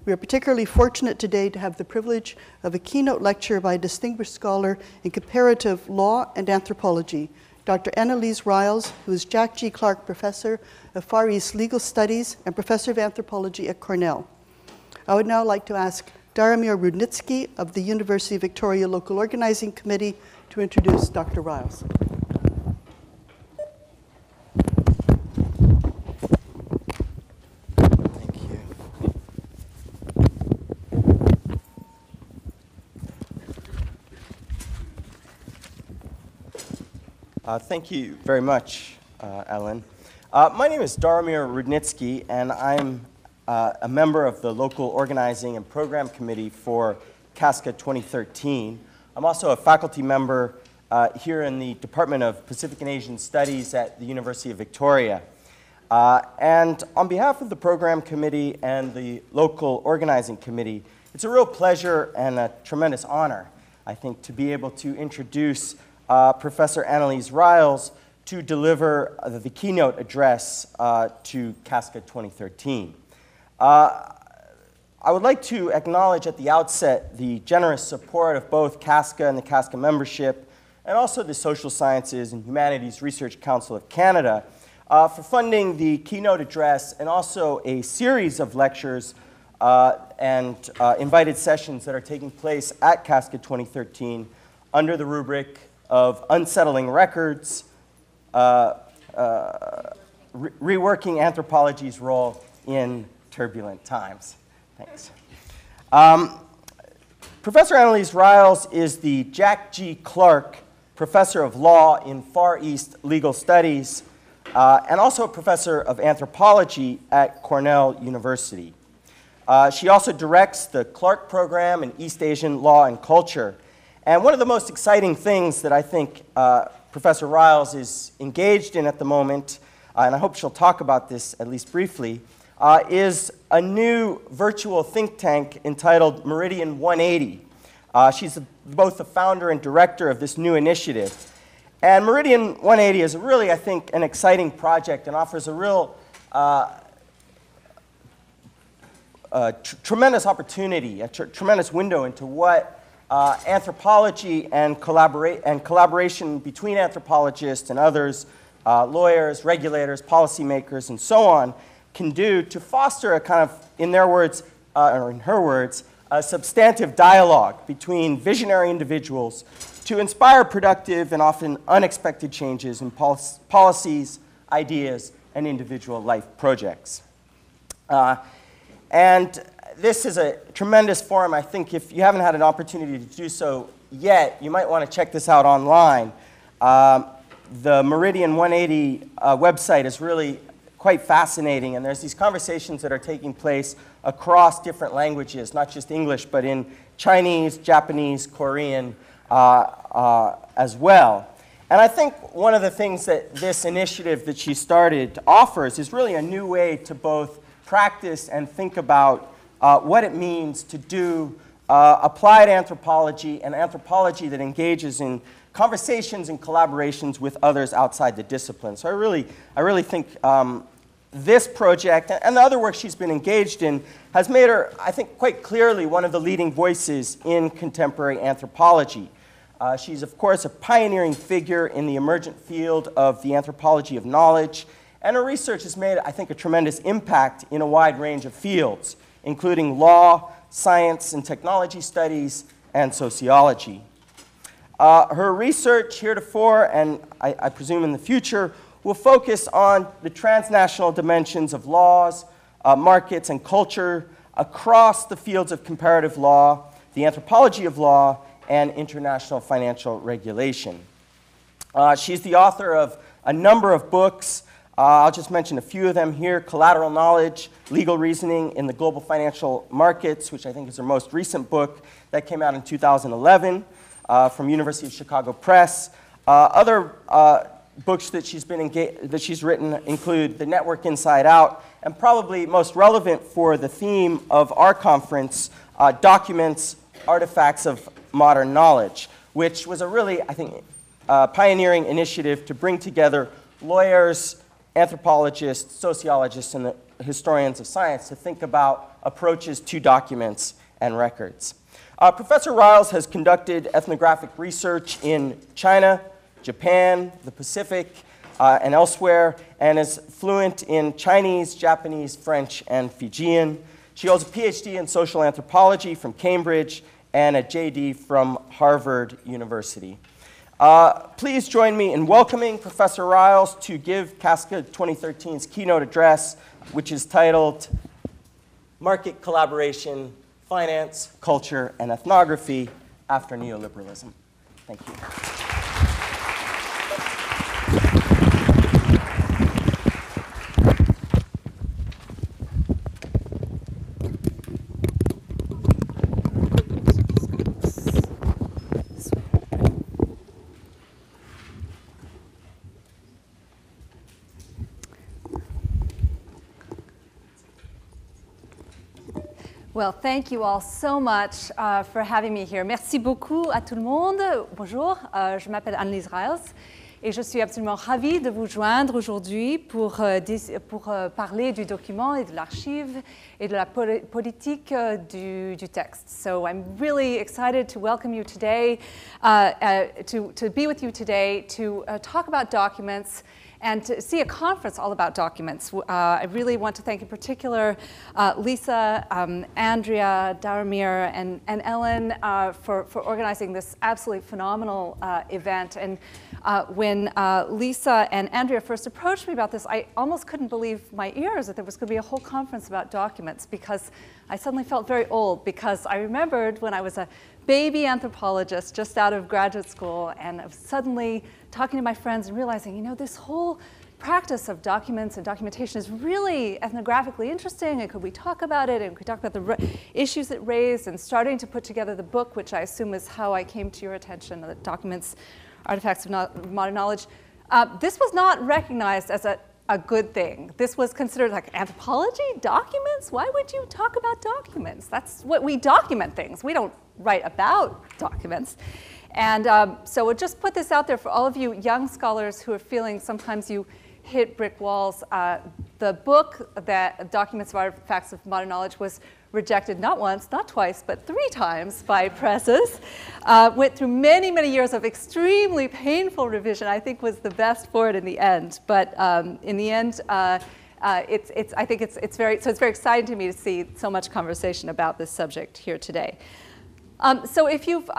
We are particularly fortunate today to have the privilege of a keynote lecture by a distinguished scholar in comparative law and anthropology, Dr. Annelise Riles, who is Jack G. Clarke Professor of Far East Legal Studies and Professor of Anthropology at Cornell. I would now like to ask Daromir Rudnitsky of the University of Victoria Local Organizing Committee to introduce Dr. Riles. Thank you very much, Ellen. My name is Daromir Rudnitsky, and I'm a member of the Local Organizing and Program Committee for CASCA 2013. I'm also a faculty member here in the Department of Pacific and Asian Studies at the University of Victoria. And on behalf of the Program Committee and the Local Organizing Committee, it's a real pleasure and a tremendous honor, I think, to be able to introduce Professor Annelise Riles to deliver the keynote address to CASCA 2013. I would like to acknowledge at the outset the generous support of both CASCA and the CASCA membership, and also the Social Sciences and Humanities Research Council of Canada for funding the keynote address and also a series of lectures and invited sessions that are taking place at CASCA 2013 under the rubric of Unsettling Records, Reworking Anthropology's Role in Turbulent Times. Thanks. Professor Annelise Riles is the Jack G. Clarke Professor of Law in Far East Legal Studies and also a Professor of Anthropology at Cornell University. She also directs the Clarke Program in East Asian Law and Culture. And one of the most exciting things that I think Professor Riles is engaged in at the moment, and I hope she'll talk about this at least briefly, is a new virtual think tank entitled Meridian 180. She's both the founder and director of this new initiative. And Meridian 180 is really, I think, an exciting project and offers a real tremendous opportunity, a tremendous window into what anthropology and collaboration between anthropologists and others, lawyers, regulators, policymakers, and so on, can do to foster a kind of, in their words, or in her words, a substantive dialogue between visionary individuals to inspire productive and often unexpected changes in policies, ideas, and individual life projects. And this is a tremendous forum. I think if you haven't had an opportunity to do so yet, you might want to check this out online. The Meridian 180 website is really quite fascinating, and there's these conversations that are taking place across different languages, not just English, but in Chinese, Japanese, Korean as well. And I think one of the things that this initiative that she started offers is really a new way to both practice and think about what it means to do applied anthropology and anthropology that engages in conversations and collaborations with others outside the discipline. So I really think this project and the other work she's been engaged in has made her, I think, quite clearly one of the leading voices in contemporary anthropology. She's, of course, a pioneering figure in the emergent field of the anthropology of knowledge, and her research has made, I think, a tremendous impact in a wide range of fields, including law, science and technology studies, and sociology. Her research heretofore, and I presume in the future, will focus on the transnational dimensions of laws, markets, and culture across the fields of comparative law, the anthropology of law, and international financial regulation. She's the author of a number of books. I'll just mention a few of them here: Collateral Knowledge, Legal Reasoning in the Global Financial Markets, which I think is her most recent book that came out in 2011 from University of Chicago Press. Other books that she's written include The Network Inside Out, and probably most relevant for the theme of our conference, Documents, Artifacts of Modern Knowledge, which was a really, I think, pioneering initiative to bring together lawyers, anthropologists, sociologists, and the historians of science to think about approaches to documents and records. Professor Riles has conducted ethnographic research in China, Japan, the Pacific, and elsewhere, and is fluent in Chinese, Japanese, French, and Fijian. She holds a PhD in social anthropology from Cambridge and a JD from Harvard University. Please join me in welcoming Professor Riles to give CASCA 2013's keynote address, which is titled Market Collaboration, Finance, Culture, and Ethnography After Neoliberalism. Thank you. Well, thank you all so much for having me here. Merci beaucoup à tout le monde. Bonjour, je m'appelle Annelise Riles et je suis absolument ravie de vous joindre aujourd'hui pour parler du document et de l'archive et de la politique du texte. So I'm really excited to welcome you today, to be with you today to talk about documents and to see a conference all about documents. I really want to thank in particular Lisa, Andrea, Daramir, and Ellen for organizing this absolutely phenomenal event. And when Lisa and Andrea first approached me about this, I almost couldn't believe my ears that there was going to be a whole conference about documents, because I suddenly felt very old, because I remembered when I was a baby anthropologist just out of graduate school, and I was suddenly talking to my friends and realizing, you know, this whole practice of documents and documentation is really ethnographically interesting, and could we talk about it, and could we talk about the issues it raised, and starting to put together the book, which I assume is how I came to your attention, the Documents, Artifacts of Modern Knowledge. This was not recognized as a good thing. This was considered like anthropology, documents? Why would you talk about documents? That's what we document things. We don't write about documents. And so we'll just put this out there for all of you young scholars who are feeling sometimes you hit brick walls. The book, that Documents of Artifacts of Modern Knowledge, was rejected not once, not twice, but 3 times by presses. Went through many, many years of extremely painful revision. I think was the best for it in the end. But in the end, I think it's very exciting to me to see so much conversation about this subject here today. So if you've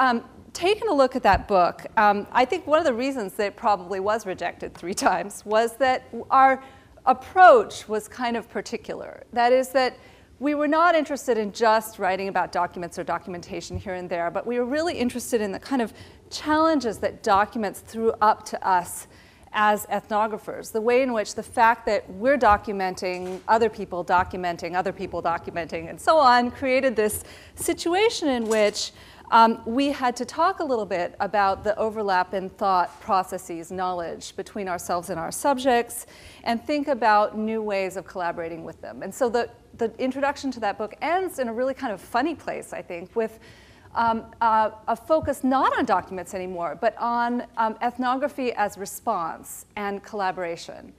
taken a look at that book, I think one of the reasons that it probably was rejected 3 times was that our approach was kind of particular. That is that we were not interested in just writing about documents or documentation here and there, but we were really interested in the kind of challenges that documents threw up to us as ethnographers, the way in which the fact that we're documenting, other people documenting, and so on, created this situation in which we had to talk a little bit about the overlap in thought processes, knowledge between ourselves and our subjects, and think about new ways of collaborating with them. And so the introduction to that book ends in a really kind of funny place, I think, with a focus not on documents anymore, but on ethnography as response and collaboration.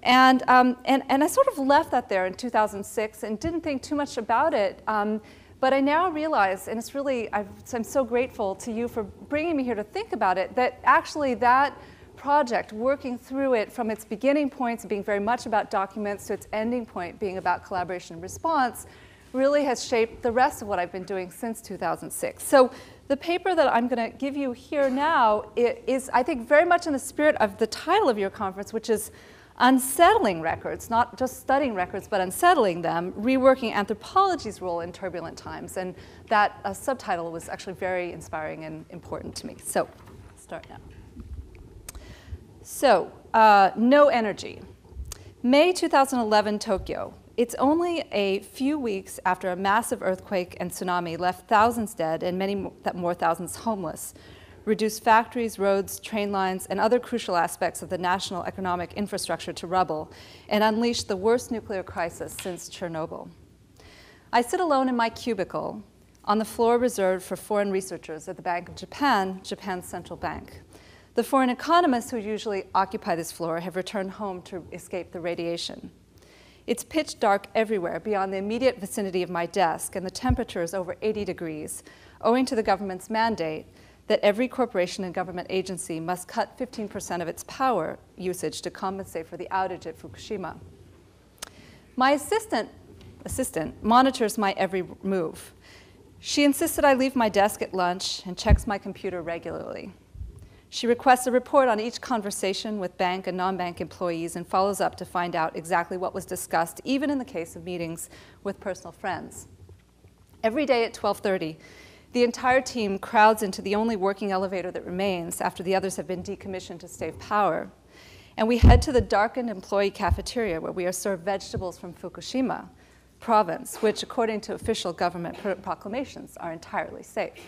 And I sort of left that there in 2006 and didn't think too much about it. But I now realize, and it's really, I'm so grateful to you for bringing me here to think about it, that actually that project, working through it from its beginning points being very much about documents to its ending point being about collaboration and response, really has shaped the rest of what I've been doing since 2006. So the paper that I'm going to give you here now is, I think, very much in the spirit of the title of your conference, which is Unsettling Records, not just studying records, but unsettling them, reworking anthropology's role in turbulent times. And that subtitle was actually very inspiring and important to me. So let's start now. So, no energy. May 2011, Tokyo. It's only a few weeks after a massive earthquake and tsunami left thousands dead and many more thousands homeless, reduced factories, roads, train lines, and other crucial aspects of the national economic infrastructure to rubble, and unleashed the worst nuclear crisis since Chernobyl. I sit alone in my cubicle on the floor reserved for foreign researchers at the Bank of Japan, Japan's central bank. The foreign economists who usually occupy this floor have returned home to escape the radiation. It's pitch dark everywhere beyond the immediate vicinity of my desk, and the temperature is over 80 degrees, owing to the government's mandate that every corporation and government agency must cut 15% of its power usage to compensate for the outage at Fukushima. My assistant monitors my every move. She insists that I leave my desk at lunch and checks my computer regularly. She requests a report on each conversation with bank and non-bank employees and follows up to find out exactly what was discussed, even in the case of meetings with personal friends. Every day at 12:30, the entire team crowds into the only working elevator that remains after the others have been decommissioned to save power. And we head to the darkened employee cafeteria where we are served vegetables from Fukushima province, which, according to official government proclamations, are entirely safe.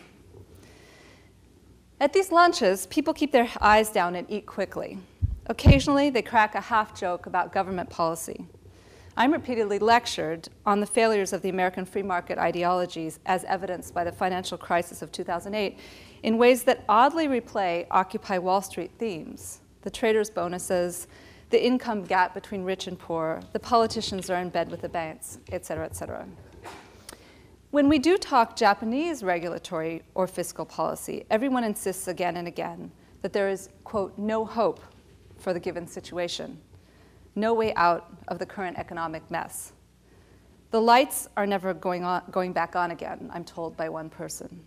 At these lunches, people keep their eyes down and eat quickly. Occasionally, they crack a half joke about government policy. I'm repeatedly lectured on the failures of the American free market ideologies as evidenced by the financial crisis of 2008 in ways that oddly replay Occupy Wall Street themes: the traders' bonuses, the income gap between rich and poor, the politicians are in bed with the banks, et cetera, et cetera. When we do talk Japanese regulatory or fiscal policy, everyone insists again and again that there is, quote, no hope for the given situation, no way out of the current economic mess. The lights are never going back on again, I'm told by one person.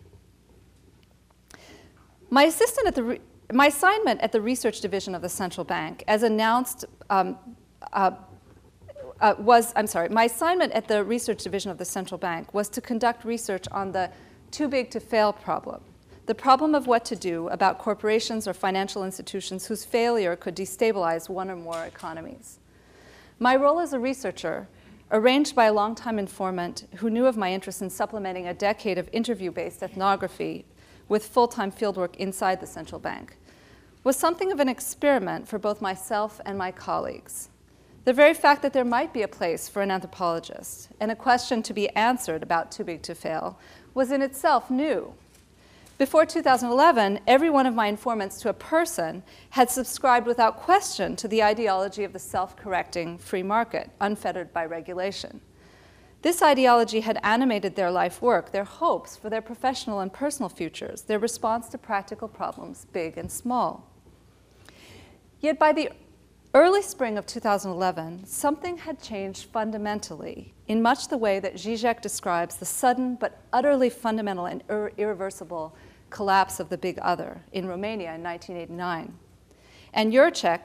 My assignment at the research division of the central bank, as announced, my assignment at the research division of the central bank was to conduct research on the too big to fail problem, the problem of what to do about corporations or financial institutions whose failure could destabilize one or more economies. My role as a researcher, arranged by a longtime informant who knew of my interest in supplementing a decade of interview-based ethnography with full-time fieldwork inside the central bank, was something of an experiment for both myself and my colleagues. The very fact that there might be a place for an anthropologist and a question to be answered about too big to fail was in itself new. Before 2011, every one of my informants to a person had subscribed without question to the ideology of the self-correcting free market, unfettered by regulation. This ideology had animated their life work, their hopes for their professional and personal futures, their response to practical problems, big and small. Yet by the early spring of 2011, something had changed fundamentally in much the way that Zizek describes the sudden but utterly fundamental and irreversible collapse of the big other in Romania in 1989. And Jurček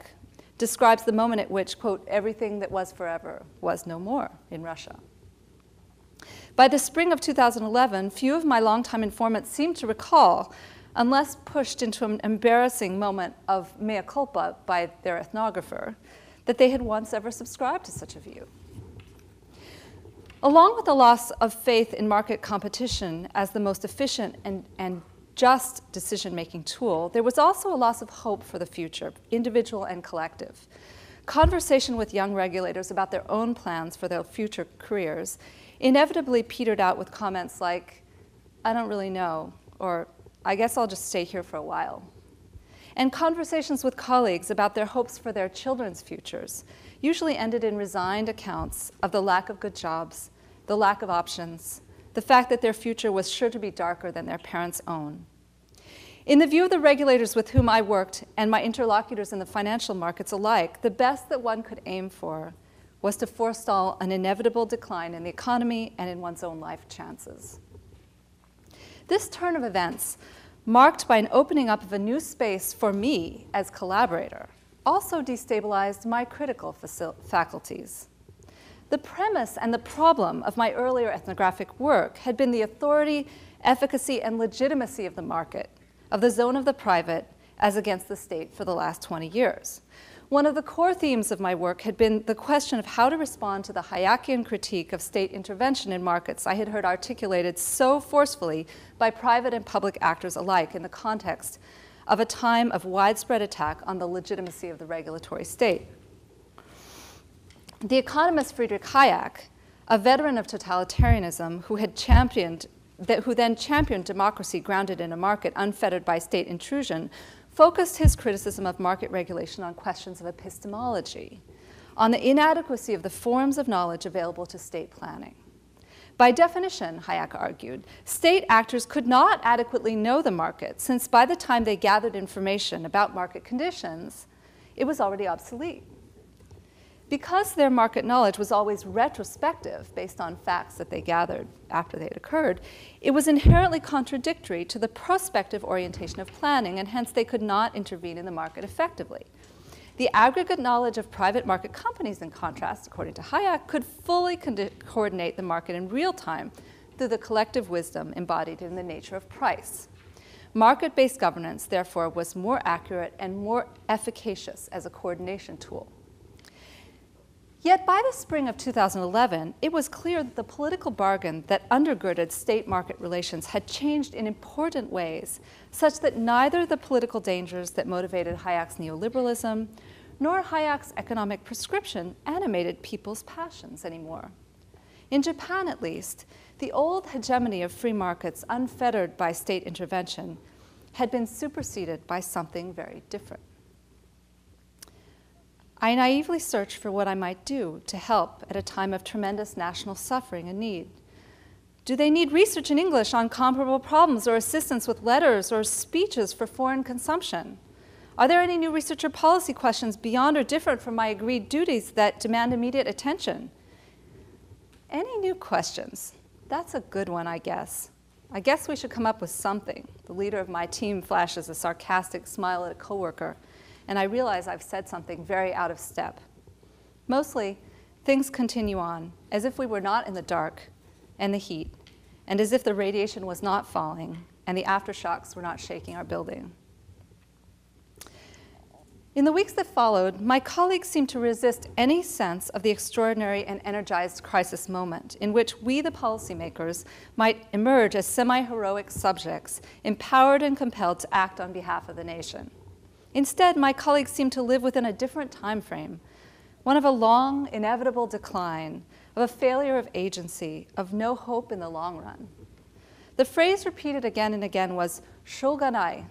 describes the moment at which, quote, everything that was forever was no more in Russia. By the spring of 2011, few of my longtime informants seemed to recall, unless pushed into an embarrassing moment of mea culpa by their ethnographer, that they had once ever subscribed to such a view. Along with the loss of faith in market competition as the most efficient and just decision-making tool, there was also a loss of hope for the future, individual and collective. Conversation with young regulators about their own plans for their future careers inevitably petered out with comments like, I don't really know, or I guess I'll just stay here for a while. And conversations with colleagues about their hopes for their children's futures usually ended in resigned accounts of the lack of good jobs, the lack of options, the fact that their future was sure to be darker than their parents' own. In the view of the regulators with whom I worked and my interlocutors in the financial markets alike, the best that one could aim for was to forestall an inevitable decline in the economy and in one's own life chances. This turn of events, marked by an opening up of a new space for me as collaborator, also destabilized my critical faculties. The premise and the problem of my earlier ethnographic work had been the authority, efficacy, and legitimacy of the market, of the zone of the private, as against the state for the last 20 years. One of the core themes of my work had been the question of how to respond to the Hayekian critique of state intervention in markets I had heard articulated so forcefully by private and public actors alike in the context of a time of widespread attack on the legitimacy of the regulatory state. The economist Friedrich Hayek, a veteran of totalitarianism who then championed democracy grounded in a market unfettered by state intrusion, focused his criticism of market regulation on questions of epistemology. on the inadequacy of the forms of knowledge available to state planning. By definition, Hayek argued, state actors could not adequately know the market, since by the time they gathered information about market conditions, it was already obsolete. Because their market knowledge was always retrospective, based on facts that they gathered after they had occurred, it was inherently contradictory to the prospective orientation of planning, and hence they could not intervene in the market effectively. The aggregate knowledge of private market companies, in contrast, according to Hayek, could fully coordinate the market in real time through the collective wisdom embodied in the nature of price. Market-based governance, therefore, was more accurate and more efficacious as a coordination tool. Yet by the spring of 2011, it was clear that the political bargain that undergirded state-market relations had changed in important ways, such that neither the political dangers that motivated Hayek's neoliberalism nor Hayek's economic prescription animated people's passions anymore. In Japan, at least, the old hegemony of free markets unfettered by state intervention had been superseded by something very different. I naively searched for what I might do to help at a time of tremendous national suffering and need. Do they need research in English on comparable problems or assistance with letters or speeches for foreign consumption? Are there any new research or policy questions beyond or different from my agreed duties that demand immediate attention? Any new questions? That's a good one, I guess. I guess we should come up with something. The leader of my team flashes a sarcastic smile at a coworker, and I realize I've said something very out of step. Mostly, things continue on, as if we were not in the dark and the heat, and as if the radiation was not falling and the aftershocks were not shaking our building. In the weeks that followed, my colleagues seemed to resist any sense of the extraordinary and energized crisis moment in which we, the policymakers, might emerge as semi-heroic subjects, empowered and compelled to act on behalf of the nation. Instead, my colleagues seemed to live within a different time frame, one of a long, inevitable decline, of a failure of agency, of no hope in the long run. The phrase repeated again and again was, "shoganai,"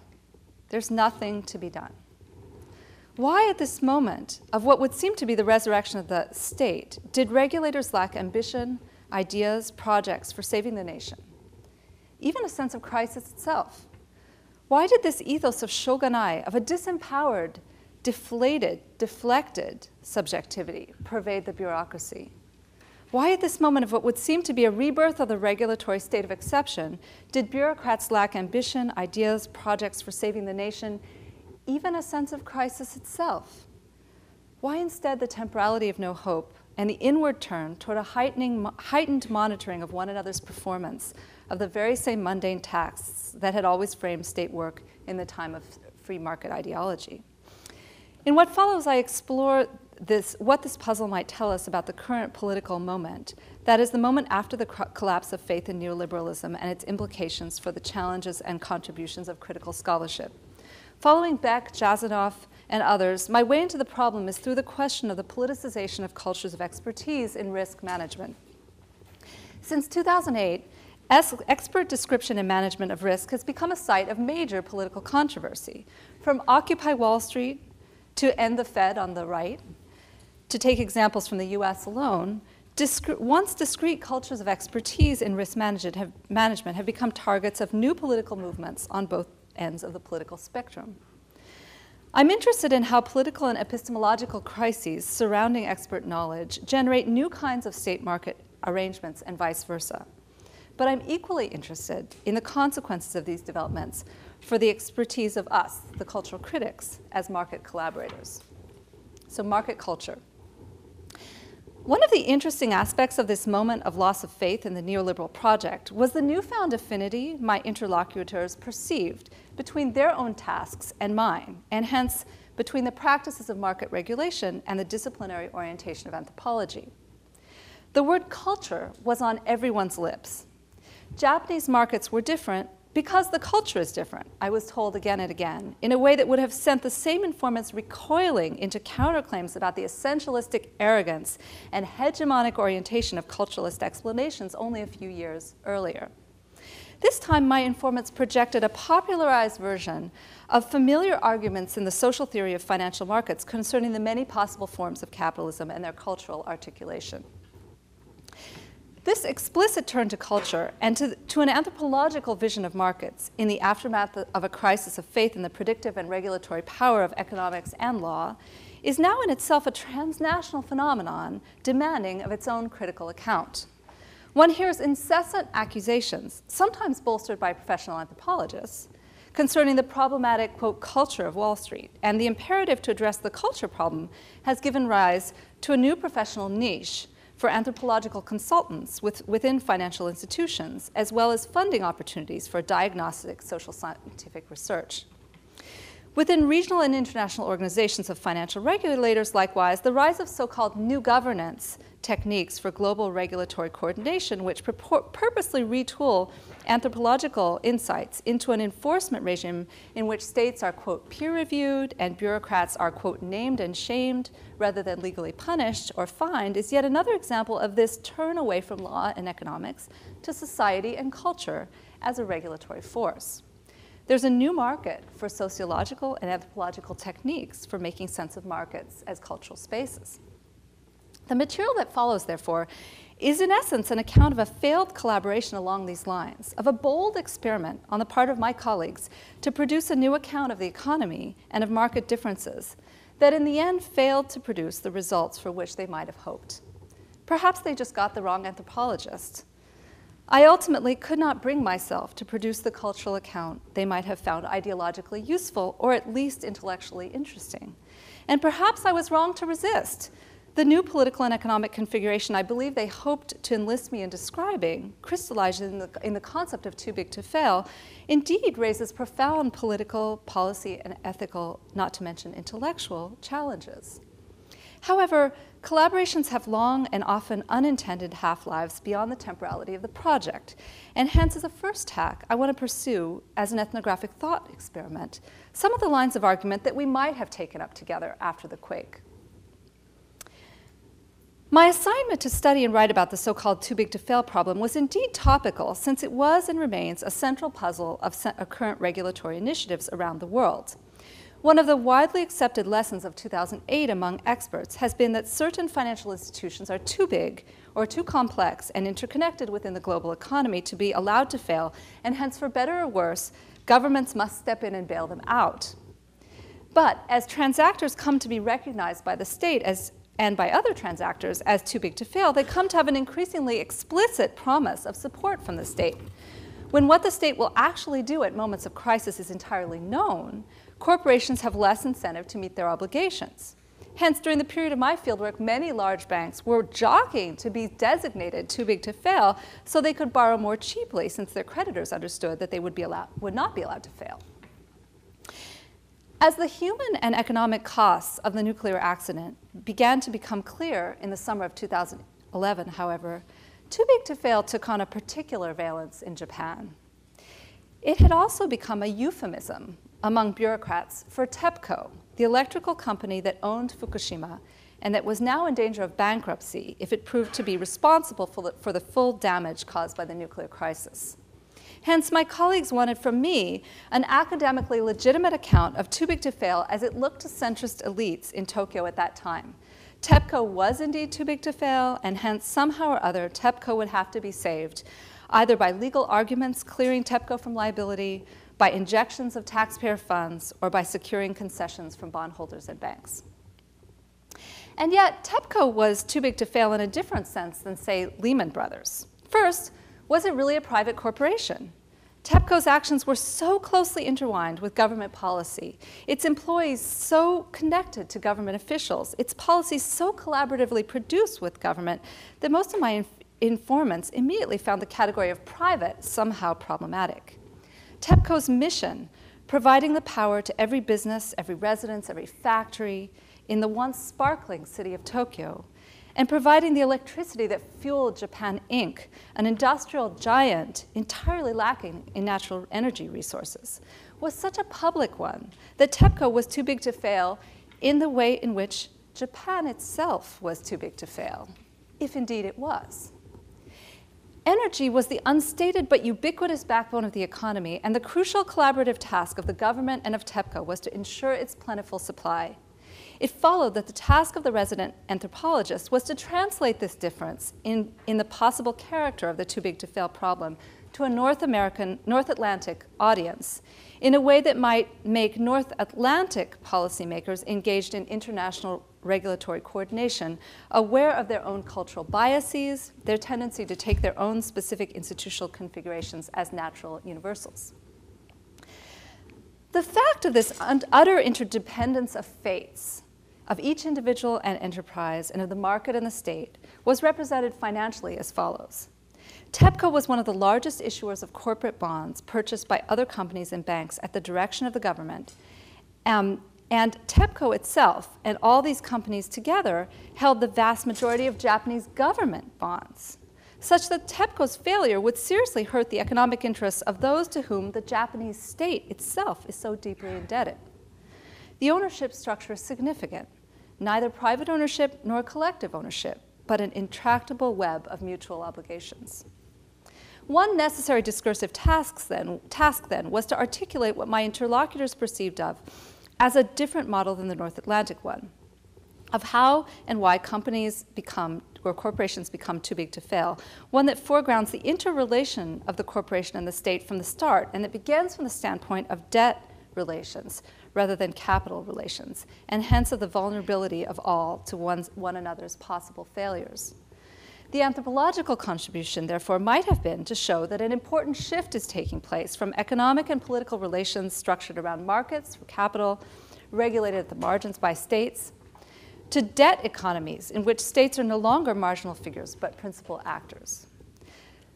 there's nothing to be done. Why at this moment of what would seem to be the resurrection of the state did regulators lack ambition, ideas, projects for saving the nation? Even a sense of crisis itself. Why did this ethos of shoganai, of a disempowered, deflated, deflected subjectivity pervade the bureaucracy? Why at this moment of what would seem to be a rebirth of the regulatory state of exception did bureaucrats lack ambition, ideas, projects for saving the nation, even a sense of crisis itself? Why instead the temporality of no hope and the inward turn toward a heightened monitoring of one another's performance of the very same mundane tasks that had always framed state work in the time of free market ideology? In what follows, I explore what this puzzle might tell us about the current political moment, that is the moment after the collapse of faith in neoliberalism and its implications for the challenges and contributions of critical scholarship. Following Beck, Jasanoff, and others, my way into the problem is through the question of the politicization of cultures of expertise in risk management. Since 2008, expert description and management of risk has become a site of major political controversy, from Occupy Wall Street to End the Fed on the right. To take examples from the US alone, once discrete cultures of expertise in risk management have become targets of new political movements on both ends of the political spectrum. I'm interested in how political and epistemological crises surrounding expert knowledge generate new kinds of state market arrangements and vice versa. But I'm equally interested in the consequences of these developments for the expertise of us, the cultural critics, as market collaborators. So market culture. One of the interesting aspects of this moment of loss of faith in the neoliberal project was the newfound affinity my interlocutors perceived between their own tasks and mine, and hence between the practices of market regulation and the disciplinary orientation of anthropology. The word culture was on everyone's lips. Japanese markets were different because the culture is different, I was told again and again, in a way that would have sent the same informants recoiling into counterclaims about the essentialistic arrogance and hegemonic orientation of culturalist explanations only a few years earlier. This time, my informants projected a popularized version of familiar arguments in the social theory of financial markets concerning the many possible forms of capitalism and their cultural articulation. This explicit turn to culture and to an anthropological vision of markets in the aftermath of a crisis of faith in the predictive and regulatory power of economics and law is now in itself a transnational phenomenon demanding of its own critical account. One hears incessant accusations, sometimes bolstered by professional anthropologists, concerning the problematic, quote, culture of Wall Street, and the imperative to address the culture problem has given rise to a new professional niche for anthropological consultants within financial institutions, as well as funding opportunities for diagnostic social scientific research. Within regional and international organizations of financial regulators, likewise, the rise of so-called new governance techniques for global regulatory coordination, which purposely retool anthropological insights into an enforcement regime in which states are, quote, peer-reviewed and bureaucrats are, quote, named and shamed rather than legally punished or fined, is yet another example of this turn away from law and economics to society and culture as a regulatory force. There's a new market for sociological and anthropological techniques for making sense of markets as cultural spaces. The material that follows, therefore, is in essence an account of a failed collaboration along these lines, of a bold experiment on the part of my colleagues to produce a new account of the economy and of market differences that in the end failed to produce the results for which they might have hoped. Perhaps they just got the wrong anthropologist. I ultimately could not bring myself to produce the cultural account they might have found ideologically useful or at least intellectually interesting. And perhaps I was wrong to resist. The new political and economic configuration I believe they hoped to enlist me in describing, crystallized in the concept of too big to fail, indeed raises profound political, policy, and ethical, not to mention intellectual, challenges. However, collaborations have long and often unintended half-lives beyond the temporality of the project, and hence as a first tack, I want to pursue, as an ethnographic thought experiment, some of the lines of argument that we might have taken up together after the quake. My assignment to study and write about the so-called too big to fail problem was indeed topical, since it was and remains a central puzzle of current regulatory initiatives around the world. One of the widely accepted lessons of 2008 among experts has been that certain financial institutions are too big or too complex and interconnected within the global economy to be allowed to fail, and hence, for better or worse, governments must step in and bail them out. But as transactors come to be recognized by the state and by other transactors as too big to fail, they come to have an increasingly explicit promise of support from the state. When what the state will actually do at moments of crisis is entirely known, corporations have less incentive to meet their obligations. Hence, during the period of my fieldwork, many large banks were jockeying to be designated too big to fail so they could borrow more cheaply, since their creditors understood that they would not be allowed to fail. As the human and economic costs of the nuclear accident began to become clear in the summer of 2011, however, too big to fail took on a particular valence in Japan. It had also become a euphemism among bureaucrats for TEPCO, the electrical company that owned Fukushima and that was now in danger of bankruptcy if it proved to be responsible for the full damage caused by the nuclear crisis. Hence, my colleagues wanted from me an academically legitimate account of too big to fail as it looked to centrist elites in Tokyo at that time. TEPCO was indeed too big to fail, and hence, somehow or other, TEPCO would have to be saved, either by legal arguments clearing TEPCO from liability, by injections of taxpayer funds, or by securing concessions from bondholders and banks. And yet, TEPCO was too big to fail in a different sense than, say, Lehman Brothers. First, was it really a private corporation? TEPCO's actions were so closely intertwined with government policy, its employees so connected to government officials, its policies so collaboratively produced with government, that most of my informants immediately found the category of private somehow problematic. TEPCO's mission, providing the power to every business, every residence, every factory in the once sparkling city of Tokyo, and providing the electricity that fueled Japan Inc., an industrial giant entirely lacking in natural energy resources, was such a public one that TEPCO was too big to fail in the way in which Japan itself was too big to fail, if indeed it was. Energy was the unstated but ubiquitous backbone of the economy, and the crucial collaborative task of the government and of TEPCO was to ensure its plentiful supply. It followed that the task of the resident anthropologist was to translate this difference in the possible character of the too-big-to-fail problem to a North Atlantic audience in a way that might make North Atlantic policymakers engaged in international regulatory coordination aware of their own cultural biases, their tendency to take their own specific institutional configurations as natural universals. The fact of this utter interdependence of fates, of each individual and enterprise, and of the market and the state, was represented financially as follows. TEPCO was one of the largest issuers of corporate bonds purchased by other companies and banks at the direction of the government. And TEPCO itself and all these companies together held the vast majority of Japanese government bonds, such that TEPCO's failure would seriously hurt the economic interests of those to whom the Japanese state itself is so deeply indebted. The ownership structure is significant, neither private ownership nor collective ownership, but an intractable web of mutual obligations. One necessary discursive task then was to articulate what my interlocutors perceived of as a different model than the North Atlantic one, of how and why companies become, or corporations become too big to fail, one that foregrounds the interrelation of the corporation and the state from the start, and that begins from the standpoint of debt relations rather than capital relations, and hence of the vulnerability of all to one another's possible failures. The anthropological contribution, therefore, might have been to show that an important shift is taking place from economic and political relations structured around markets for capital, regulated at the margins by states, to debt economies in which states are no longer marginal figures but principal actors.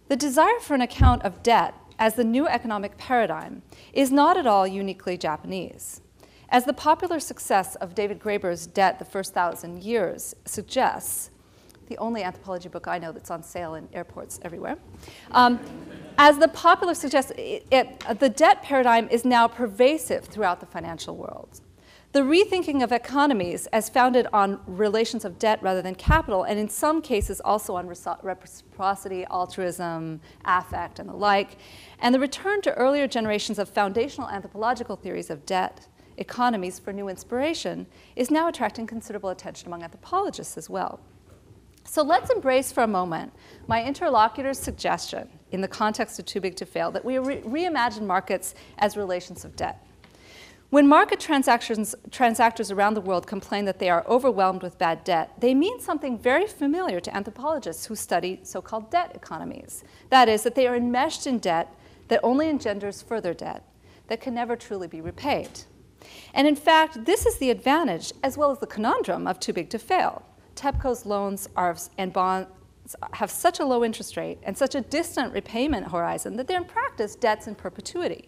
The desire for an account of debt as the new economic paradigm is not at all uniquely Japanese. As the popular success of David Graeber's Debt, the First 1,000 Years suggests, the only anthropology book I know that's on sale in airports everywhere, as the popular suggests, the debt paradigm is now pervasive throughout the financial world. The rethinking of economies as founded on relations of debt rather than capital, and in some cases also on reciprocity, altruism, affect, and the like, and the return to earlier generations of foundational anthropological theories of debt economies for new inspiration is now attracting considerable attention among anthropologists as well. So let's embrace for a moment my interlocutor's suggestion in the context of too big to fail that we reimagine markets as relations of debt. When market transactors around the world complain that they are overwhelmed with bad debt, they mean something very familiar to anthropologists who study so-called debt economies. That is, that they are enmeshed in debt that only engenders further debt that can never truly be repaid. And in fact, this is the advantage as well as the conundrum of too big to fail. TEPCO's loans and bonds have such a low interest rate and such a distant repayment horizon that they're in practice debts in perpetuity.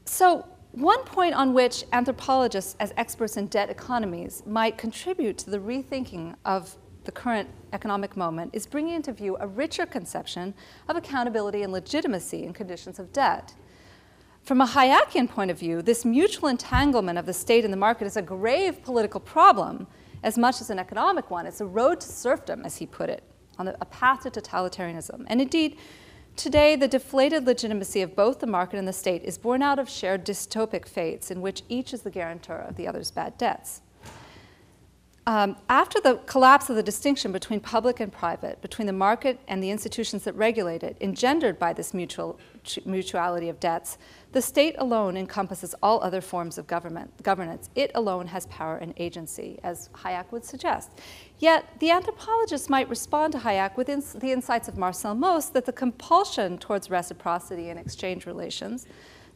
So one point on which anthropologists as experts in debt economies might contribute to the rethinking of the current economic moment is bringing into view a richer conception of accountability and legitimacy in conditions of debt. From a Hayekian point of view, this mutual entanglement of the state and the market is a grave political problem as much as an economic one. It's a road to serfdom, as he put it, on a path to totalitarianism. And indeed, today, the deflated legitimacy of both the market and the state is born out of shared dystopic fates in which each is the guarantor of the other's bad debts. After the collapse of the distinction between public and private, between the market and the institutions that regulate it, engendered by this mutuality of debts, the state alone encompasses all other forms of governance. It alone has power and agency, as Hayek would suggest. Yet, the anthropologists might respond to Hayek with the insights of Marcel Mauss that the compulsion towards reciprocity and exchange relations,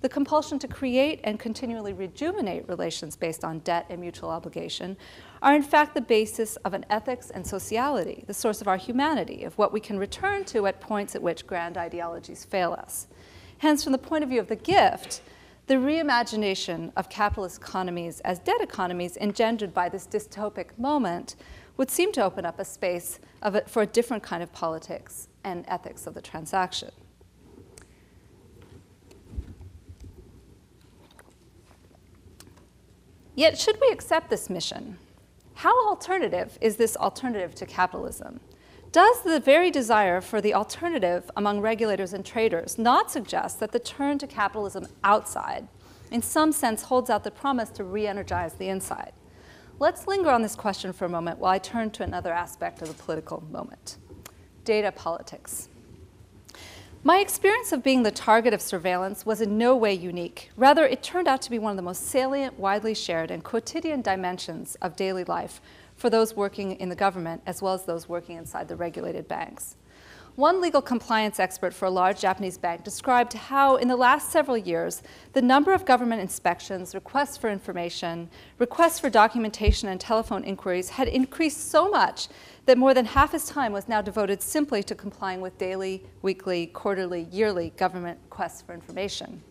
the compulsion to create and continually rejuvenate relations based on debt and mutual obligation, are in fact the basis of an ethics and sociality, the source of our humanity, of what we can return to at points at which grand ideologies fail us. Hence, from the point of view of the gift, the reimagination of capitalist economies as debt economies engendered by this dystopic moment would seem to open up a space for a different kind of politics and ethics of the transaction. Yet, should we accept this mission, How alternative is this alternative to capitalism? Does the very desire for the alternative among regulators and traders not suggest that the turn to capitalism outside, in some sense, holds out the promise to re-energize the inside? Let's linger on this question for a moment while I turn to another aspect of the political moment: data politics. My experience of being the target of surveillance was in no way unique. Rather, it turned out to be one of the most salient, widely shared, and quotidian dimensions of daily life for those working in the government, as well as those working inside the regulated banks. One legal compliance expert for a large Japanese bank described how, in the last several years, the number of government inspections, requests for information, requests for documentation, and telephone inquiries had increased so much that more than half his time was now devoted simply to complying with daily, weekly, quarterly, yearly government requests for information.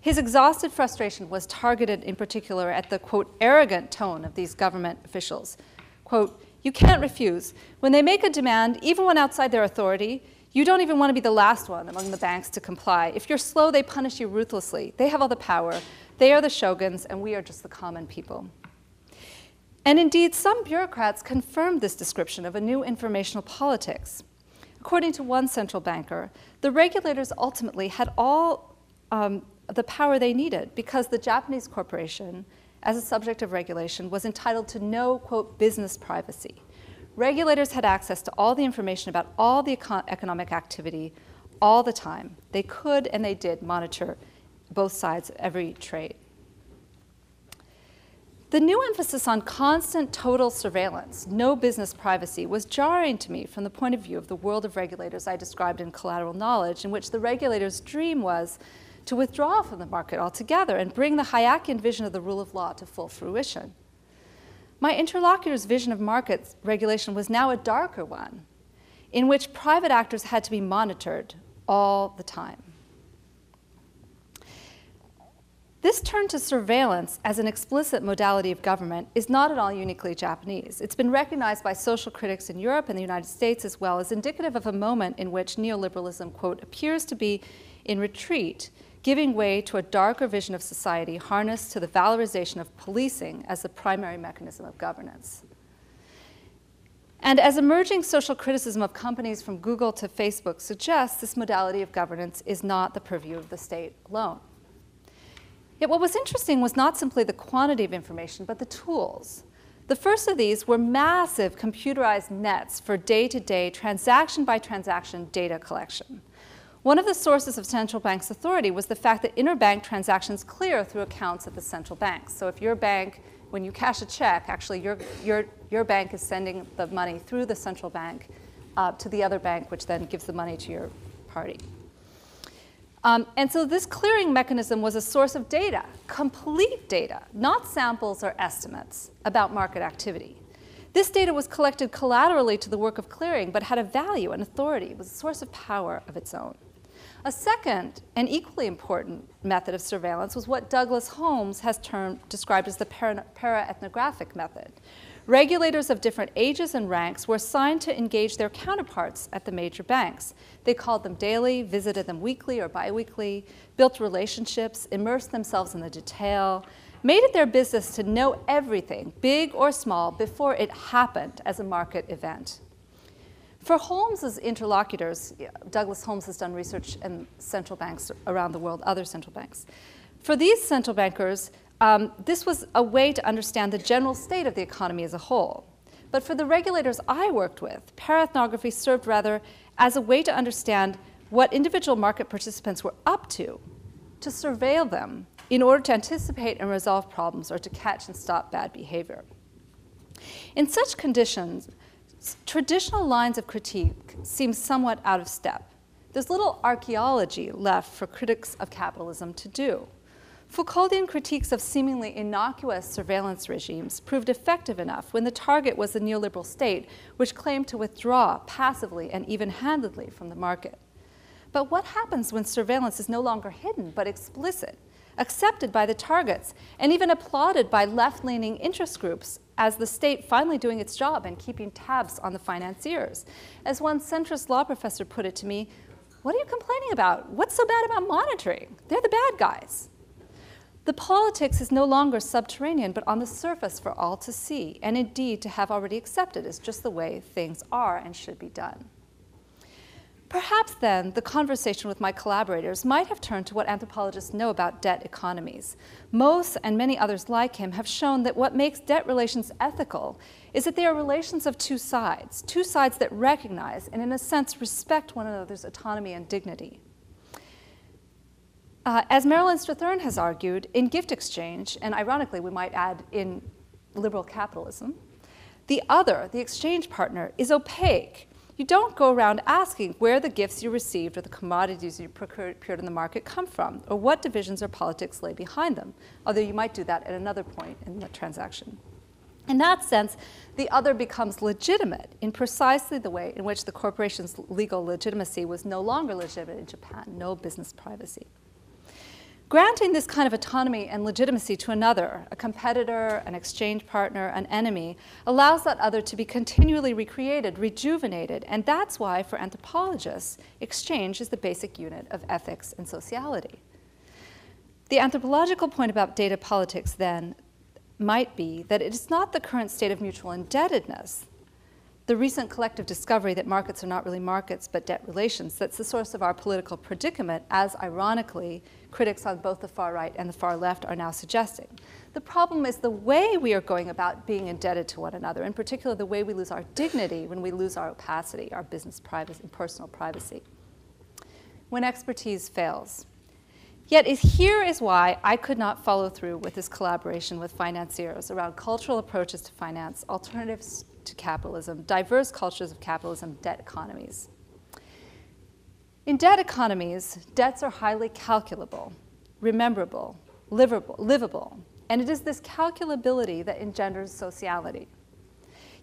His exhausted frustration was targeted in particular at the, quote, arrogant tone of these government officials. Quote, "You can't refuse. When they make a demand, even when outside their authority, you don't even want to be the last one among the banks to comply. If you're slow, they punish you ruthlessly. They have all the power. They are the shoguns, and we are just the common people." And indeed, some bureaucrats confirmed this description of a new informational politics. According to one central banker, the regulators ultimately had all the power they needed because the Japanese corporation, as a subject of regulation, was entitled to no, quote, business privacy. Regulators had access to all the information about all the economic activity all the time. They could and they did monitor both sides of every trade. The new emphasis on constant total surveillance, no business privacy, was jarring to me from the point of view of the world of regulators I described in Collateral Knowledge, in which the regulator's dream was to withdraw from the market altogether and bring the Hayekian vision of the rule of law to full fruition. My interlocutor's vision of market regulation was now a darker one, in which private actors had to be monitored all the time. This turn to surveillance as an explicit modality of government is not at all uniquely Japanese. It's been recognized by social critics in Europe and the United States as well as indicative of a moment in which neoliberalism, quote, appears to be in retreat, giving way to a darker vision of society harnessed to the valorization of policing as the primary mechanism of governance. And as emerging social criticism of companies from Google to Facebook suggests, this modality of governance is not the purview of the state alone. Yet what was interesting was not simply the quantity of information, but the tools. The first of these were massive computerized nets for day-to-day, transaction-by-transaction data collection. One of the sources of central bank's authority was the fact that interbank transactions clear through accounts at the central banks. So if your bank, when you cash a check, actually your bank is sending the money through the central bank to the other bank, which then gives the money to your party. And so this clearing mechanism was a source of data, complete data, not samples or estimates about market activity. This data was collected collaterally to the work of clearing, but had a value and authority. It was a source of power of its own. A second and equally important method of surveillance was what Douglas Holmes has described as the para-ethnographic method. Regulators of different ages and ranks were assigned to engage their counterparts at the major banks. They called them daily, visited them weekly or biweekly, built relationships, immersed themselves in the detail, made it their business to know everything, big or small, before it happened as a market event. For Holmes's interlocutors, Douglas Holmes has done research in central banks around the world, other central banks. For these central bankers, this was a way to understand the general state of the economy as a whole. But for the regulators I worked with, para-ethnography served rather as a way to understand what individual market participants were up to surveil them in order to anticipate and resolve problems or to catch and stop bad behavior. In such conditions, traditional lines of critique seem somewhat out of step. There's little archaeology left for critics of capitalism to do. Foucauldian critiques of seemingly innocuous surveillance regimes proved effective enough when the target was the neoliberal state, which claimed to withdraw passively and even-handedly from the market. But what happens when surveillance is no longer hidden but explicit, accepted by the targets, and even applauded by left-leaning interest groups as the state finally doing its job and keeping tabs on the financiers? As one centrist law professor put it to me, "What are you complaining about? What's so bad about monitoring? They're the bad guys." The politics is no longer subterranean, but on the surface for all to see, and indeed to have already accepted as just the way things are and should be done. Perhaps then, the conversation with my collaborators might have turned to what anthropologists know about debt economies. Mose and many others like him have shown that what makes debt relations ethical is that they are relations of two sides that recognize and, in a sense, respect one another's autonomy and dignity. As Marilyn Strathern has argued, in gift exchange, and ironically we might add in liberal capitalism, the other, the exchange partner, is opaque. You don't go around asking where the gifts you received or the commodities you procured in the market come from, or what divisions or politics lay behind them, although you might do that at another point in the transaction. In that sense, the other becomes legitimate in precisely the way in which the corporation's legal legitimacy was no longer legitimate in Japan, no business privacy. Granting this kind of autonomy and legitimacy to another, a competitor, an exchange partner, an enemy, allows that other to be continually recreated, rejuvenated, and that's why, for anthropologists, exchange is the basic unit of ethics and sociality. The anthropological point about data politics, then, might be that it is not the current state of mutual indebtedness, the recent collective discovery that markets are not really markets but debt relations, that's the source of our political predicament, as ironically critics on both the far right and the far left are now suggesting. The problem is the way we are going about being indebted to one another, in particular the way we lose our dignity when we lose our opacity, our business privacy, and personal privacy. When expertise fails. Yet here is why I could not follow through with this collaboration with financiers around cultural approaches to finance, alternatives to capitalism, diverse cultures of capitalism, debt economies. In debt economies, debts are highly calculable, rememberable, livable, and it is this calculability that engenders sociality.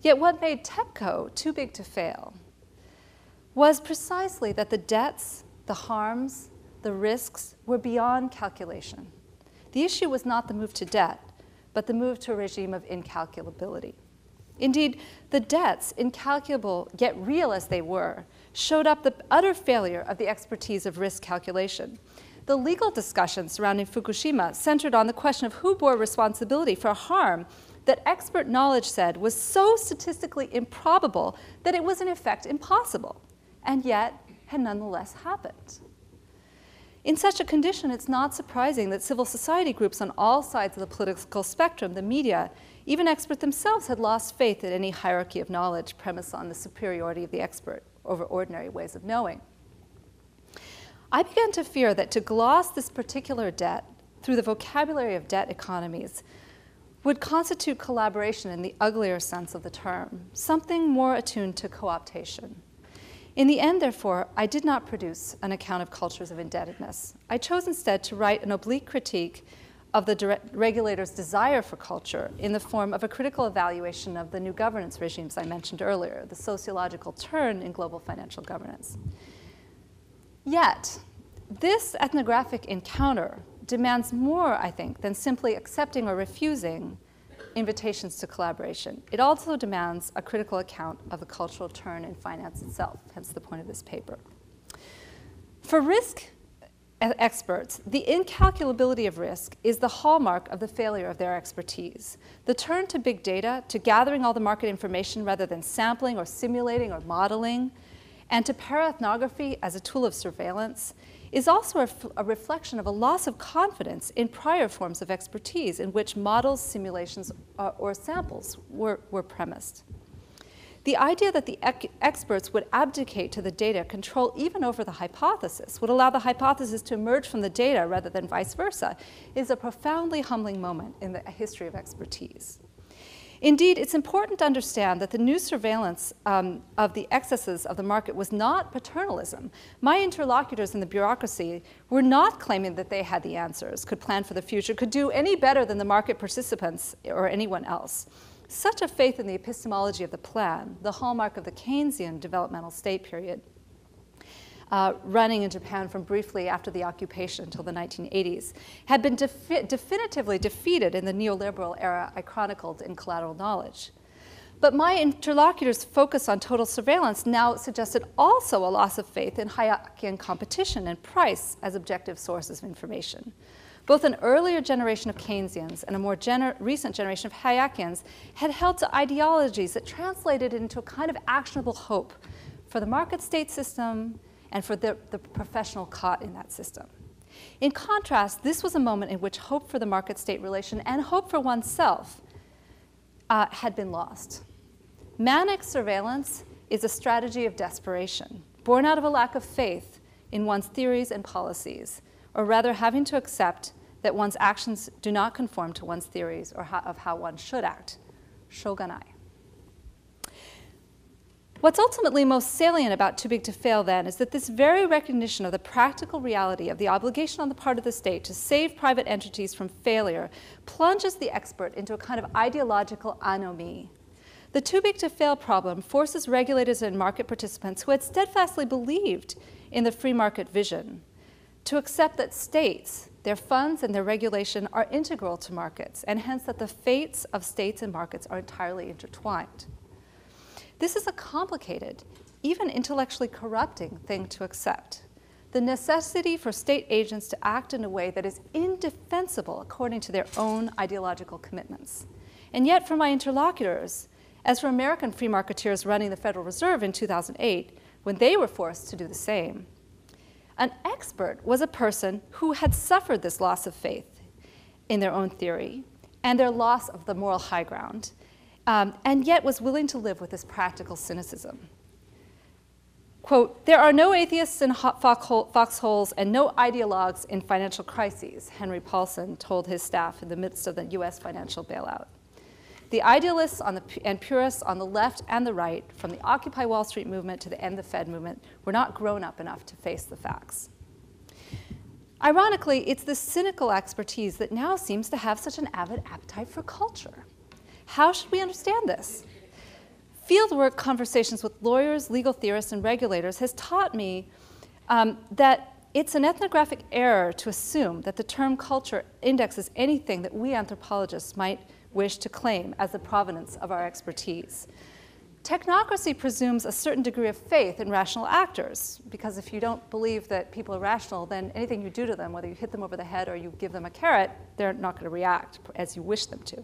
Yet what made TEPCO too big to fail was precisely that the debts, the harms, the risks were beyond calculation. The issue was not the move to debt, but the move to a regime of incalculability. Indeed, the debts, incalculable yet real as they were, showed up the utter failure of the expertise of risk calculation. The legal discussions surrounding Fukushima centered on the question of who bore responsibility for harm that expert knowledge said was so statistically improbable that it was in effect impossible, and yet had nonetheless happened. In such a condition, it's not surprising that civil society groups on all sides of the political spectrum, the media, even experts themselves had lost faith in any hierarchy of knowledge premised on the superiority of the expert over ordinary ways of knowing. I began to fear that to gloss this particular debt through the vocabulary of debt economies would constitute collaboration in the uglier sense of the term, something more attuned to co-optation. In the end, therefore, I did not produce an account of cultures of indebtedness. I chose instead to write an oblique critique of the regulator's desire for culture in the form of a critical evaluation of the new governance regimes I mentioned earlier, the sociological turn in global financial governance. Yet, this ethnographic encounter demands more, I think, than simply accepting or refusing invitations to collaboration. It also demands a critical account of the cultural turn in finance itself, hence the point of this paper. For risk experts, the incalculability of risk is the hallmark of the failure of their expertise. The turn to big data, to gathering all the market information rather than sampling or simulating or modeling, and to para-ethnography as a tool of surveillance, is also a reflection of a loss of confidence in prior forms of expertise in which models, simulations, or samples were premised. The idea that the experts would abdicate to the data control even over the hypothesis, would allow the hypothesis to emerge from the data rather than vice versa, is a profoundly humbling moment in the history of expertise. Indeed, it's important to understand that the new surveillance of the excesses of the market was not paternalism. My interlocutors in the bureaucracy were not claiming that they had the answers, could plan for the future, could do any better than the market participants or anyone else. Such a faith in the epistemology of the plan, the hallmark of the Keynesian developmental state period, running in Japan from briefly after the occupation until the 1980s, had been definitively defeated in the neoliberal era I chronicled in Collateral Knowledge. But my interlocutors' focus on total surveillance now suggested also a loss of faith in hierarchy and competition and price as objective sources of information. Both an earlier generation of Keynesians and a more recent generation of Hayekians had held to ideologies that translated into a kind of actionable hope for the market state system and for the professional caught in that system. In contrast, this was a moment in which hope for the market-state relation and hope for oneself had been lost. Manic surveillance is a strategy of desperation, born out of a lack of faith in one's theories and policies, or rather having to accept that one's actions do not conform to one's theories or of how one should act. Shogunai. What's ultimately most salient about Too Big to Fail, then, is that this very recognition of the practical reality of the obligation on the part of the state to save private entities from failure plunges the expert into a kind of ideological anomie. The Too Big to Fail problem forces regulators and market participants who had steadfastly believed in the free market vision to accept that states, their funds and their regulation are integral to markets, and hence that the fates of states and markets are entirely intertwined. This is a complicated, even intellectually corrupting thing to accept. The necessity for state agents to act in a way that is indefensible according to their own ideological commitments. And yet, for my interlocutors, as for American free marketeers running the Federal Reserve in 2008, when they were forced to do the same, an expert was a person who had suffered this loss of faith in their own theory and their loss of the moral high ground, and yet was willing to live with this practical cynicism. Quote, "There are no atheists in foxholes and no ideologues in financial crises," Henry Paulson told his staff in the midst of the US financial bailout. The idealists and purists on the left and the right, from the Occupy Wall Street movement to the End the Fed movement, were not grown up enough to face the facts. Ironically, it's this cynical expertise that now seems to have such an avid appetite for culture. How should we understand this? Fieldwork conversations with lawyers, legal theorists, and regulators has taught me that it's an ethnographic error to assume that the term culture indexes anything that we anthropologists might wish to claim as the provenance of our expertise. Technocracy presumes a certain degree of faith in rational actors, because if you don't believe that people are rational, then anything you do to them, whether you hit them over the head or you give them a carrot, they're not going to react as you wish them to.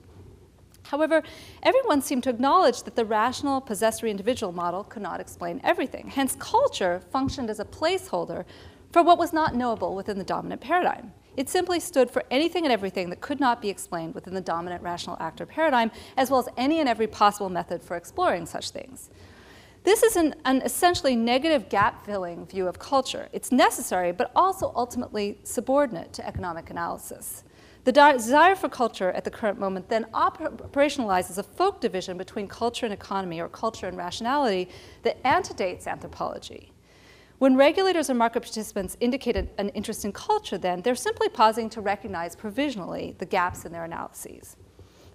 However, everyone seemed to acknowledge that the rational possessory individual model could not explain everything. Hence, culture functioned as a placeholder for what was not knowable within the dominant paradigm. It simply stood for anything and everything that could not be explained within the dominant rational actor paradigm, as well as any and every possible method for exploring such things. This is an essentially negative gap-filling view of culture. It's necessary, but also ultimately subordinate to economic analysis. The desire for culture at the current moment then operationalizes a folk division between culture and economy, or culture and rationality, that antedates anthropology. When regulators or market participants indicated an interest in culture, then, they're simply pausing to recognize provisionally the gaps in their analyses.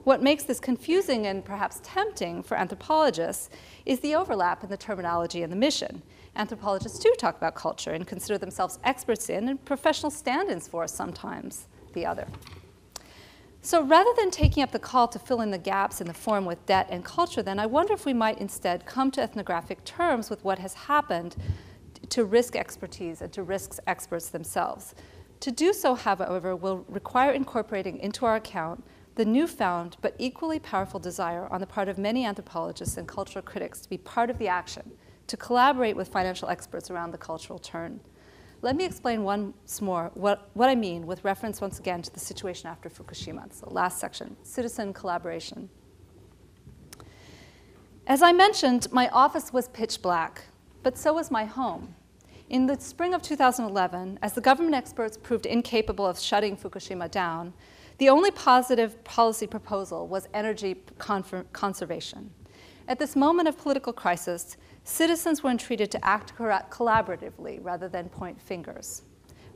What makes this confusing and perhaps tempting for anthropologists is the overlap in the terminology and the mission. Anthropologists do talk about culture and consider themselves experts in and professional stand-ins for sometimes the other. So rather than taking up the call to fill in the gaps in the form with debt and culture, then I wonder if we might instead come to ethnographic terms with what has happened to risk expertise and to risk experts themselves. To do so, however, will require incorporating into our account the newfound but equally powerful desire on the part of many anthropologists and cultural critics to be part of the action, to collaborate with financial experts around the cultural turn. Let me explain once more what I mean with reference once again to the situation after Fukushima. It's the last section, citizen collaboration. As I mentioned, my office was pitch black, but so was my home. In the spring of 2011, as the government experts proved incapable of shutting Fukushima down, the only positive policy proposal was energy conservation. At this moment of political crisis, citizens were entreated to act collaboratively rather than point fingers.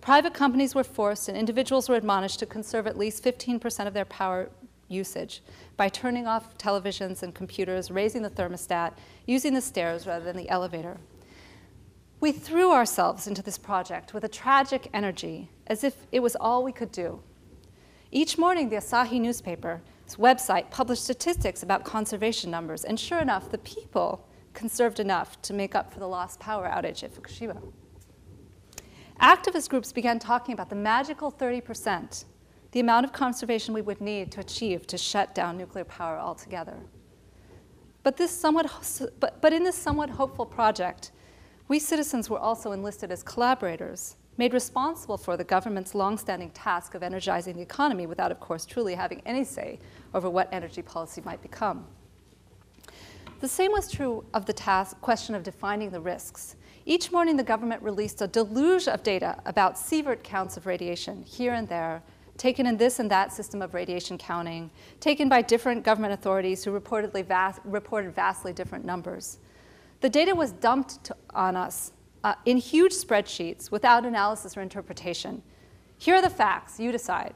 Private companies were forced and individuals were admonished to conserve at least 15% of their power usage by turning off televisions and computers, raising the thermostat, using the stairs rather than the elevator. We threw ourselves into this project with a tragic energy, as if it was all we could do. Each morning, the Asahi newspaper's website published statistics about conservation numbers, and sure enough, the people conserved enough to make up for the lost power outage at Fukushima. Activist groups began talking about the magical 30%, the amount of conservation we would need to achieve to shut down nuclear power altogether. But in this somewhat hopeful project, we citizens were also enlisted as collaborators, made responsible for the government's longstanding task of energizing the economy without, of course, truly having any say over what energy policy might become. The same was true of the question of defining the risks. Each morning, the government released a deluge of data about sievert counts of radiation here and there, taken in this and that system of radiation counting, taken by different government authorities who reported vastly different numbers. The data was dumped on us in huge spreadsheets without analysis or interpretation. Here are the facts, you decide.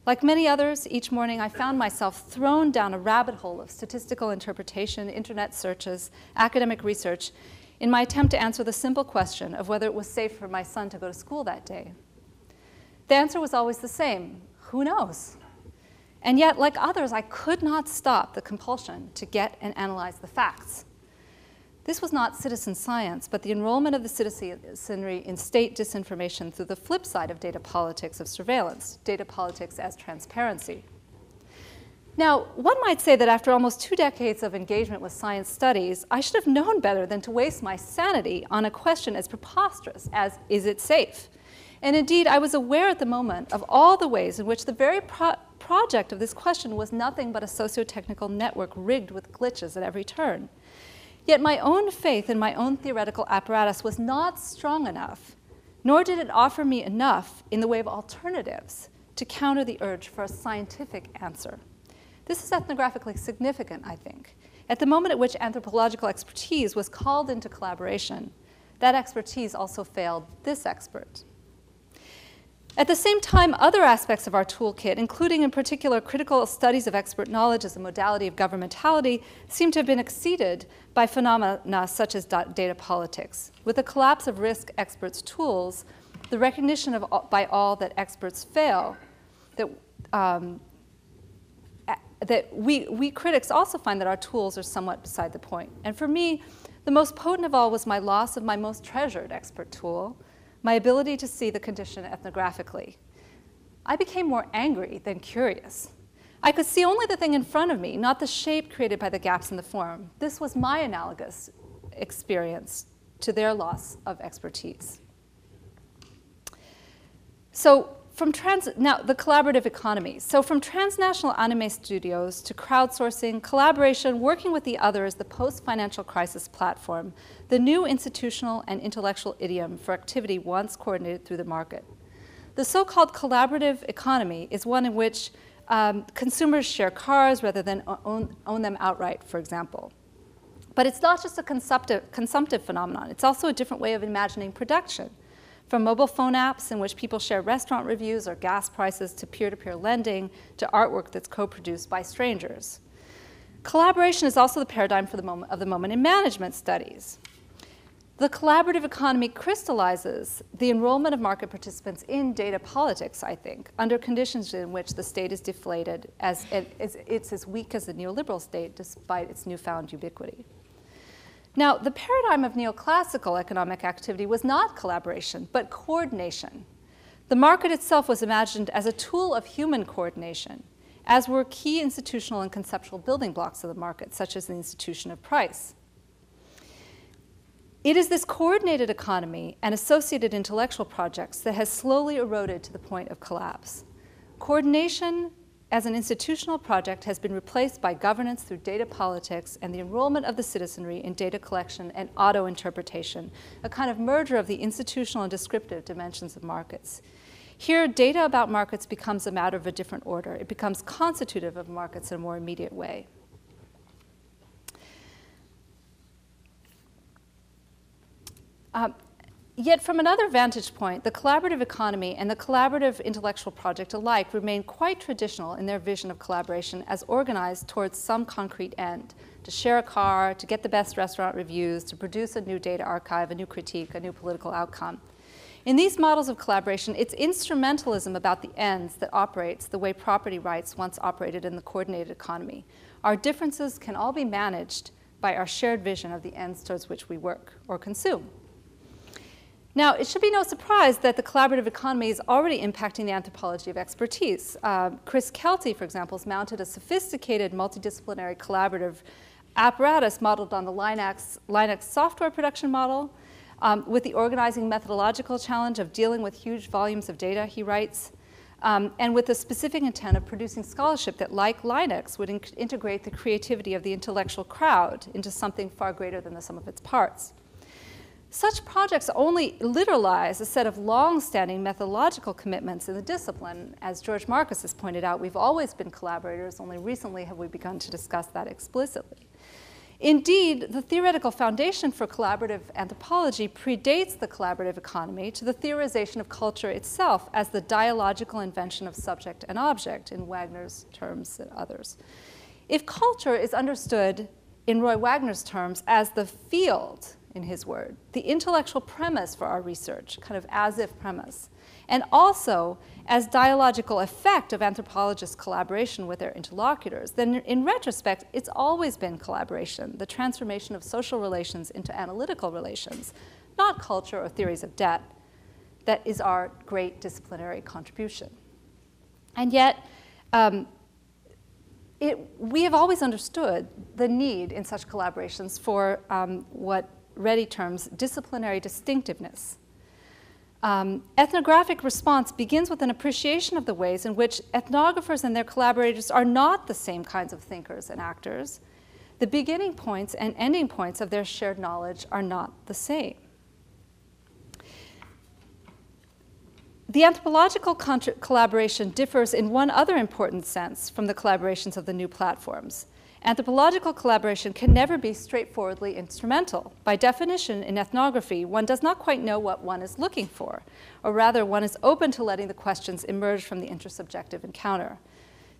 Like many others, each morning I found myself thrown down a rabbit hole of statistical interpretation, internet searches, academic research, in my attempt to answer the simple question of whether it was safe for my son to go to school that day. The answer was always the same: who knows? And yet, like others, I could not stop the compulsion to get and analyze the facts. This was not citizen science, but the enrollment of the citizenry in state disinformation through the flip side of data politics of surveillance, data politics as transparency. Now, one might say that after almost 2 decades of engagement with science studies, I should have known better than to waste my sanity on a question as preposterous as, is it safe? And indeed, I was aware at the moment of all the ways in which the very project of this question was nothing but a socio-technical network rigged with glitches at every turn. Yet my own faith in my own theoretical apparatus was not strong enough, nor did it offer me enough in the way of alternatives to counter the urge for a scientific answer. This is ethnographically significant, I think. At the moment at which anthropological expertise was called into collaboration, that expertise also failed this expert. At the same time, other aspects of our toolkit, including in particular critical studies of expert knowledge as a modality of governmentality, seem to have been exceeded by phenomena such as data politics. With the collapse of risk experts' tools, the recognition by all that experts fail, that we critics also find that our tools are somewhat beside the point. And for me, the most potent of all was my loss of my most treasured expert tool, my ability to see the condition ethnographically. I became more angry than curious. I could see only the thing in front of me, not the shape created by the gaps in the form. This was my analogous experience to their loss of expertise. Now, the collaborative economy. So from transnational anime studios to crowdsourcing, collaboration, working with the other is the post-financial crisis platform, the new institutional and intellectual idiom for activity once coordinated through the market. The so-called collaborative economy is one in which consumers share cars rather than own them outright, for example. But it's not just a consumptive phenomenon. It's also a different way of imagining production. From mobile phone apps in which people share restaurant reviews or gas prices to peer-to-peer lending to artwork that's co-produced by strangers. Collaboration is also the paradigm for the moment in management studies. The collaborative economy crystallizes the enrollment of market participants in data politics, I think, under conditions in which the state is deflated, as it's as weak as the neoliberal state despite its newfound ubiquity. Now, the paradigm of neoclassical economic activity was not collaboration, but coordination. The market itself was imagined as a tool of human coordination, as were key institutional and conceptual building blocks of the market, such as the institution of price. It is this coordinated economy and associated intellectual projects that has slowly eroded to the point of collapse. Coordination as an institutional project has been replaced by governance through data politics and the enrollment of the citizenry in data collection and auto-interpretation, a kind of merger of the institutional and descriptive dimensions of markets. Here, data about markets becomes a matter of a different order. It becomes constitutive of markets in a more immediate way. Yet from another vantage point, the collaborative economy and the collaborative intellectual project alike remain quite traditional in their vision of collaboration as organized towards some concrete end, to share a car, to get the best restaurant reviews, to produce a new data archive, a new critique, a new political outcome. In these models of collaboration, it's instrumentalism about the ends that operates the way property rights once operated in the coordinated economy. Our differences can all be managed by our shared vision of the ends towards which we work or consume. Now, it should be no surprise that the collaborative economy is already impacting the anthropology of expertise. Chris Kelty, for example, has mounted a sophisticated multidisciplinary collaborative apparatus modeled on the Linux software production model, with the organizing methodological challenge of dealing with huge volumes of data, he writes, and with the specific intent of producing scholarship that, like Linux, would integrate the creativity of the intellectual crowd into something far greater than the sum of its parts. Such projects only literalize a set of long-standing methodological commitments in the discipline. As George Marcus has pointed out, we've always been collaborators, only recently have we begun to discuss that explicitly. Indeed, the theoretical foundation for collaborative anthropology predates the collaborative economy to the theorization of culture itself as the dialogical invention of subject and object, in Wagner's terms and others. If culture is understood in Roy Wagner's terms as the field, in his word, the intellectual premise for our research, kind of as-if premise, and also as dialogical effect of anthropologists' collaboration with their interlocutors, then in retrospect, it's always been collaboration, the transformation of social relations into analytical relations, not culture or theories of debt, that is our great disciplinary contribution. And yet, we have always understood the need in such collaborations for what Reddy terms disciplinary distinctiveness. Ethnographic response begins with an appreciation of the ways in which ethnographers and their collaborators are not the same kinds of thinkers and actors. The beginning points and ending points of their shared knowledge are not the same. The anthropological collaboration differs in one other important sense from the collaborations of the new platforms. Anthropological collaboration can never be straightforwardly instrumental. By definition, in ethnography, one does not quite know what one is looking for, or rather, one is open to letting the questions emerge from the intersubjective encounter.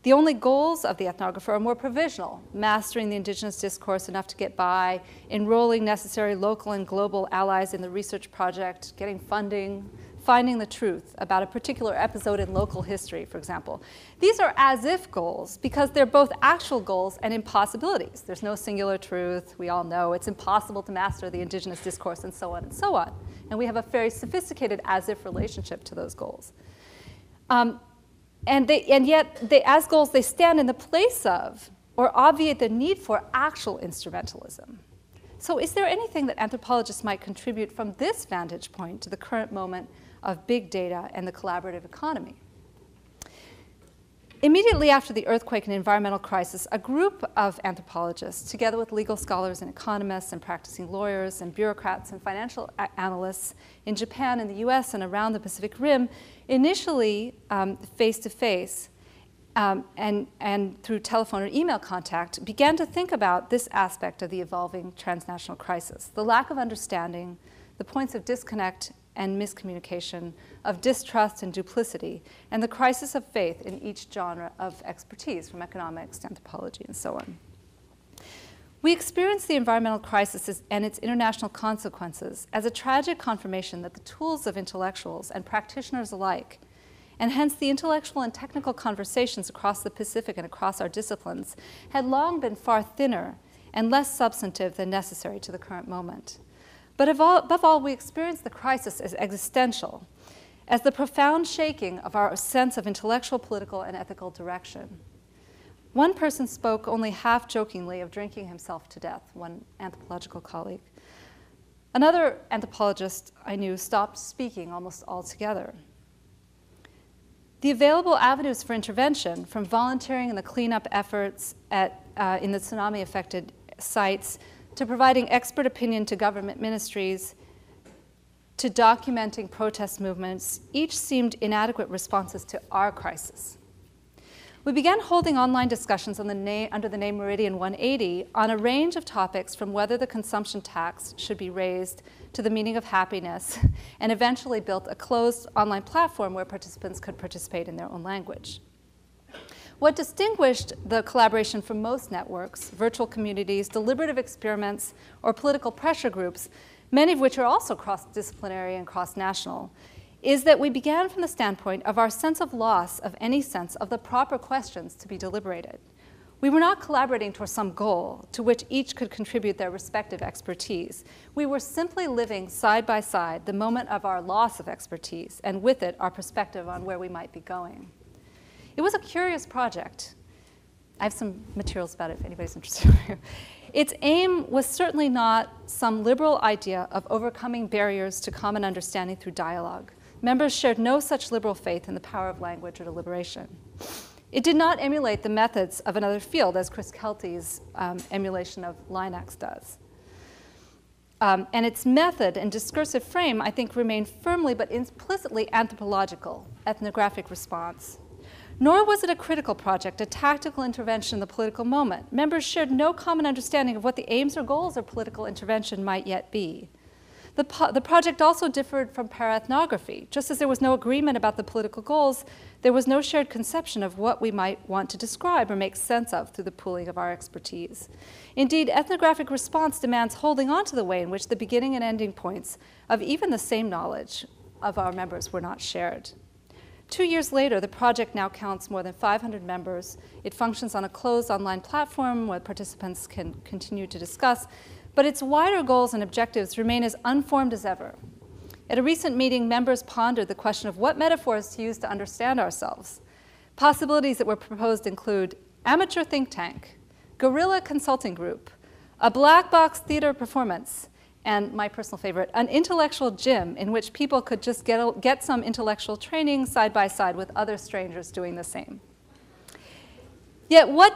The only goals of the ethnographer are more provisional: mastering the indigenous discourse enough to get by, enrolling necessary local and global allies in the research project, getting funding, finding the truth about a particular episode in local history, for example. These are as-if goals because they're both actual goals and impossibilities. There's no singular truth. We all know it's impossible to master the indigenous discourse, and so on and so on. And we have a very sophisticated as-if relationship to those goals. And yet, as goals, they stand in the place of or obviate the need for actual instrumentalism. So is there anything that anthropologists might contribute from this vantage point to the current moment of big data and the collaborative economy? Immediately after the earthquake and environmental crisis, a group of anthropologists, together with legal scholars and economists and practicing lawyers and bureaucrats and financial analysts in Japan and the US and around the Pacific Rim, initially face-to-face and through telephone or email contact, began to think about this aspect of the evolving transnational crisis: the lack of understanding, the points of disconnect and miscommunication, of distrust and duplicity, and the crisis of faith in each genre of expertise, from economics to anthropology and so on. We experience the environmental crisis and its international consequences as a tragic confirmation that the tools of intellectuals and practitioners alike, and hence the intellectual and technical conversations across the Pacific and across our disciplines, had long been far thinner and less substantive than necessary to the current moment. But above all, we experience the crisis as existential, as the profound shaking of our sense of intellectual, political, and ethical direction. One person spoke only half-jokingly of drinking himself to death, one anthropological colleague. Another anthropologist I knew stopped speaking almost altogether. The available avenues for intervention, from volunteering in the cleanup efforts in the tsunami-affected sites, to providing expert opinion to government ministries, to documenting protest movements, each seemed inadequate responses to our crisis. We began holding online discussions under the name Meridian 180 on a range of topics, from whether the consumption tax should be raised to the meaning of happiness, and eventually built a closed online platform where participants could participate in their own language. What distinguished the collaboration from most networks, virtual communities, deliberative experiments, or political pressure groups, many of which are also cross-disciplinary and cross-national, is that we began from the standpoint of our sense of loss of any sense of the proper questions to be deliberated. We were not collaborating towards some goal to which each could contribute their respective expertise. We were simply living side by side the moment of our loss of expertise, and with it, our perspective on where we might be going. It was a curious project. I have some materials about it if anybody's interested. Its aim was certainly not some liberal idea of overcoming barriers to common understanding through dialogue. Members shared no such liberal faith in the power of language or deliberation. It did not emulate the methods of another field, as Chris Kelty's emulation of Linux does. And its method and discursive frame, I think, remained firmly but implicitly anthropological, ethnographic response. Nor was it a critical project, a tactical intervention in the political moment. Members shared no common understanding of what the aims or goals of political intervention might yet be. The project also differed from para-ethnography. Just as there was no agreement about the political goals, there was no shared conception of what we might want to describe or make sense of through the pooling of our expertise. Indeed, ethnographic response demands holding on to the way in which the beginning and ending points of even the same knowledge of our members were not shared. 2 years later, the project now counts more than 500 members. It functions on a closed online platform where participants can continue to discuss, but its wider goals and objectives remain as unformed as ever. At a recent meeting, members pondered the question of what metaphors to use to understand ourselves. Possibilities that were proposed include amateur think tank, guerrilla consulting group, a black box theater performance, and my personal favorite, an intellectual gym in which people could just get some intellectual training side by side with other strangers doing the same. Yet what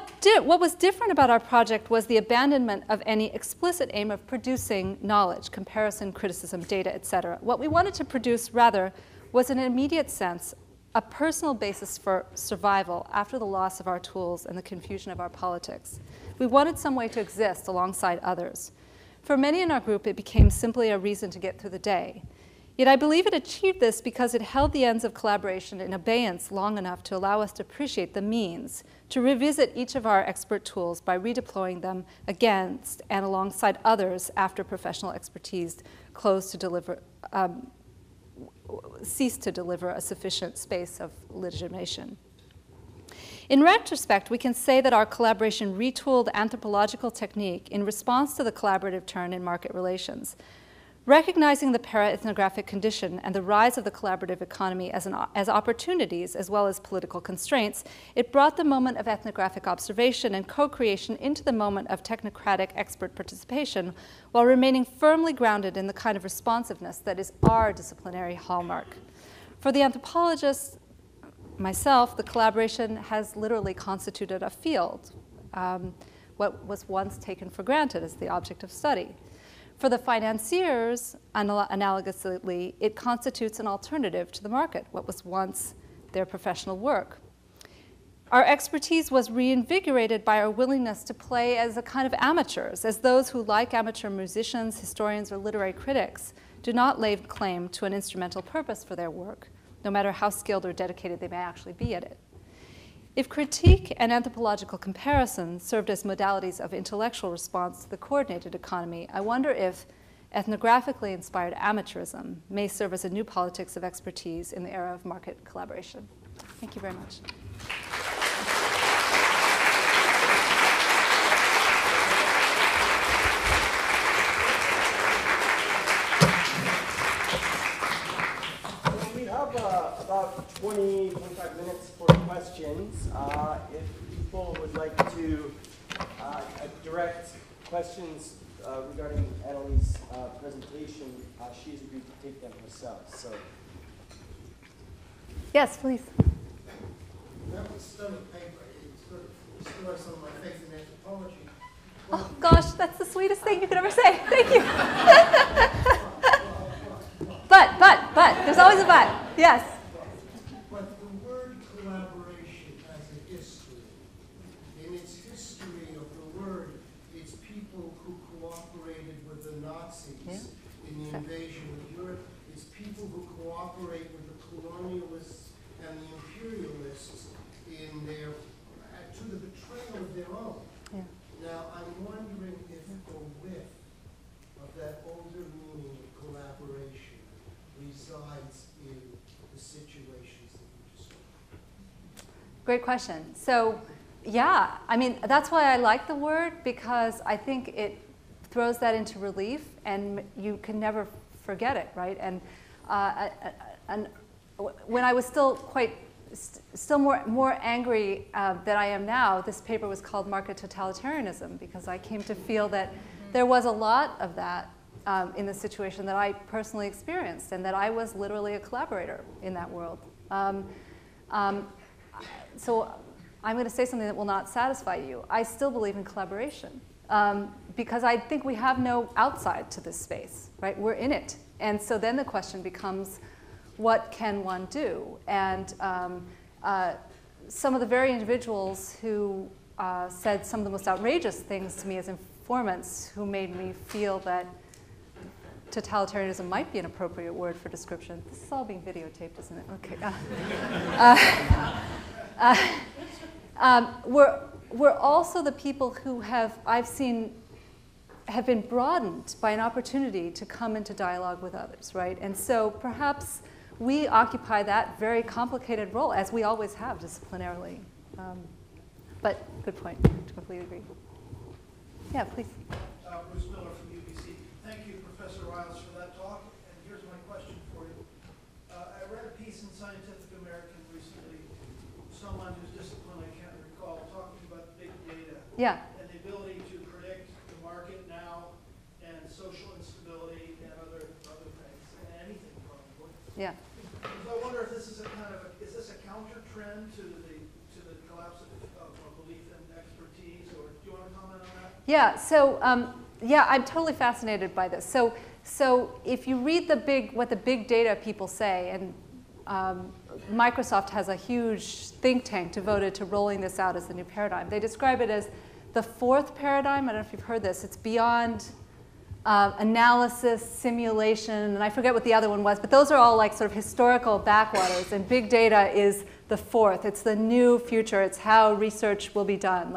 was different about our project was the abandonment of any explicit aim of producing knowledge, comparison, criticism, data, etc. What we wanted to produce, rather, was in an immediate sense a personal basis for survival after the loss of our tools and the confusion of our politics. We wanted some way to exist alongside others. For many in our group, it became simply a reason to get through the day. Yet I believe it achieved this because it held the ends of collaboration in abeyance long enough to allow us to appreciate the means, to revisit each of our expert tools by redeploying them against and alongside others after professional expertise ceased to deliver a sufficient space of legitimation. In retrospect, we can say that our collaboration retooled anthropological technique in response to the collaborative turn in market relations. Recognizing the para-ethnographic condition and the rise of the collaborative economy as opportunities as well as political constraints, it brought the moment of ethnographic observation and co-creation into the moment of technocratic expert participation while remaining firmly grounded in the kind of responsiveness that is our disciplinary hallmark. For the anthropologist, myself, the collaboration has literally constituted a field, what was once taken for granted as the object of study. For the financiers, analogously, it constitutes an alternative to the market, what was once their professional work. Our expertise was reinvigorated by our willingness to play as a kind of amateurs, as those who, like amateur musicians, historians, or literary critics, do not lay claim to an instrumental purpose for their work, no matter how skilled or dedicated they may actually be at it. If critique and anthropological comparison served as modalities of intellectual response to the coordinated economy, I wonder if ethnographically inspired amateurism may serve as a new politics of expertise in the era of market collaboration. Thank you very much. About 20-25 minutes for questions. If people would like to direct questions regarding Annelise's presentation, she's agreed to take them herself. So, yes, please. That was stunning paper. It sort of restores some of my faith in anthropology. Oh gosh, that's the sweetest thing you could ever say. Thank you. But, there's always a but. Yes. But the word collaboration has a history. In its history of the word, it's people who cooperated with the Nazis in the invasion of Europe. It's people who cooperate with the colonialists and the imperialists in their, to the betrayal of their own. Yeah. Now, I'm wondering if the width of that older meaning of collaboration resides in the situations that you described. Great question. So Yeah, I mean, that's why I like the word, because I think it throws that into relief, and you can never forget it, right? And when I was still more angry than I am now, this paper was called Market Totalitarianism, because I came to feel that there was a lot of that in the situation that I personally experienced, and that I was literally a collaborator in that world. So I'm going to say something that will not satisfy you. I still believe in collaboration, because I think we have no outside to this space, right? We're in it. And so then the question becomes, what can one do? And some of the very individuals who said some of the most outrageous things to me as informants, who made me feel that totalitarianism might be an appropriate word for description. This is all being videotaped, isn't it? Okay. We're also the people who I've seen have been broadened by an opportunity to come into dialogue with others, right? And so perhaps we occupy that very complicated role, as we always have disciplinarily. But good point. I completely agree. Yeah, please. Bruce Miller from UBC. Thank you, Professor Riles, for that talk. And here's my question for you. I read a piece in Scientific American recently, someone whose discipline I can't recall, talking about big data. Yeah. And the ability to predict the market now, and social instability, and other things, and anything probably. Yeah. So I wonder if this is is this a counter trend to the collapse of belief and expertise, or do you want to comment on that? Yeah. So yeah, I'm totally fascinated by this. So if you read what the big data people say, and Microsoft has a huge think tank devoted to rolling this out as the new paradigm. They describe it as the fourth paradigm. I don't know if you've heard this. It's beyond analysis, simulation, and I forget what the other one was, but those are all like sort of historical backwaters, and big data is the fourth. It's the new future. It's how research will be done.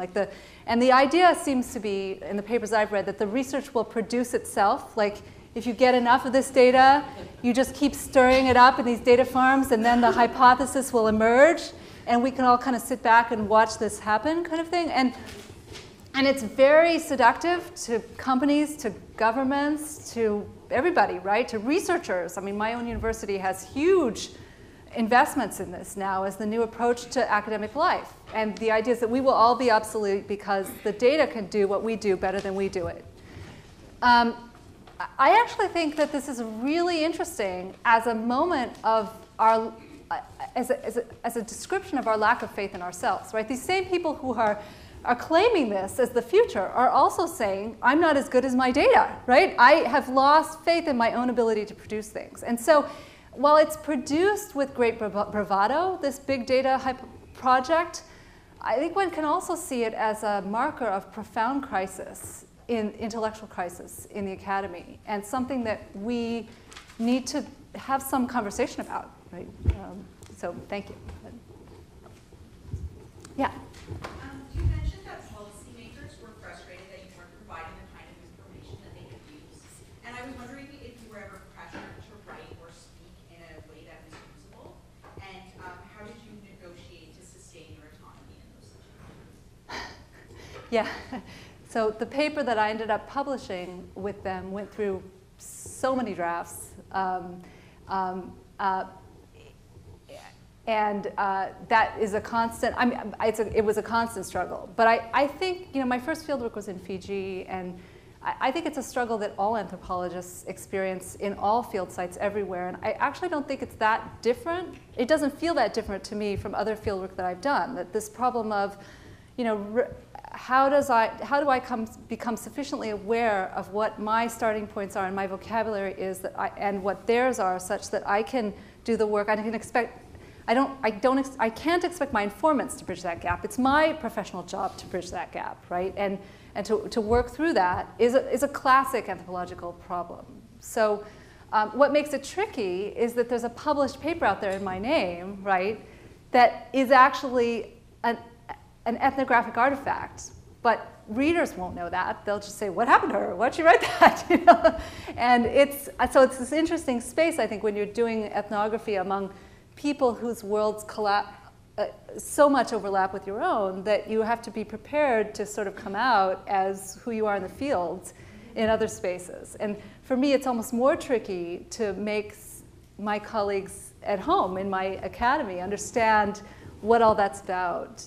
And the idea seems to be, in the papers I've read, that the research will produce itself. Like, if you get enough of this data, you just keep stirring it up in these data farms, and then the hypothesis will emerge, and we can all kind of sit back and watch this happen, kind of thing. And it's very seductive to companies, to governments, to everybody, right? To researchers. I mean, my own university has huge investments in this now as the new approach to academic life. And the idea is that we will all be obsolete because the data can do what we do better than we do it. I actually think that this is really interesting as a moment of our, as a description of our lack of faith in ourselves, right? These same people who are claiming this as the future are also saying, I'm not as good as my data, right? I have lost faith in my own ability to produce things. And so while it's produced with great bravado, this big data project, I think one can also see it as a marker of profound crisis, intellectual crisis in the academy, and something that we need to have some conversation about, right? So thank you. Yeah. You mentioned that policymakers were frustrated that you weren't providing the kind of information that they could use. And I was wondering if you were ever pressured to write or speak in a way that was usable. And how did you negotiate to sustain your autonomy in those situations? Yeah. So the paper that I ended up publishing with them went through so many drafts. And that is a constant, I mean, it was a constant struggle. But I think, my first fieldwork was in Fiji, and I think it's a struggle that all anthropologists experience in all field sites everywhere. And I actually don't think it's that different. It doesn't feel that different to me from other fieldwork that I've done. That this problem of, how do I become sufficiently aware of what my starting points are and my vocabulary is and what theirs are, such that I can do the work. I can expect. I can't expect my informants to bridge that gap. It's my professional job to bridge that gap, right? And to work through that is a classic anthropological problem. So what makes it tricky is that there's a published paper out there in my name, right, that is actually an ethnographic artifact. But readers won't know that. They'll just say, what happened to her? Why'd she write that? And so it's this interesting space, I think, when you're doing ethnography among people whose worlds so much overlap with your own that you have to be prepared to sort of come out as who you are in the field in other spaces. And for me, it's almost more tricky to make my colleagues at home in my academy understand what all that's about.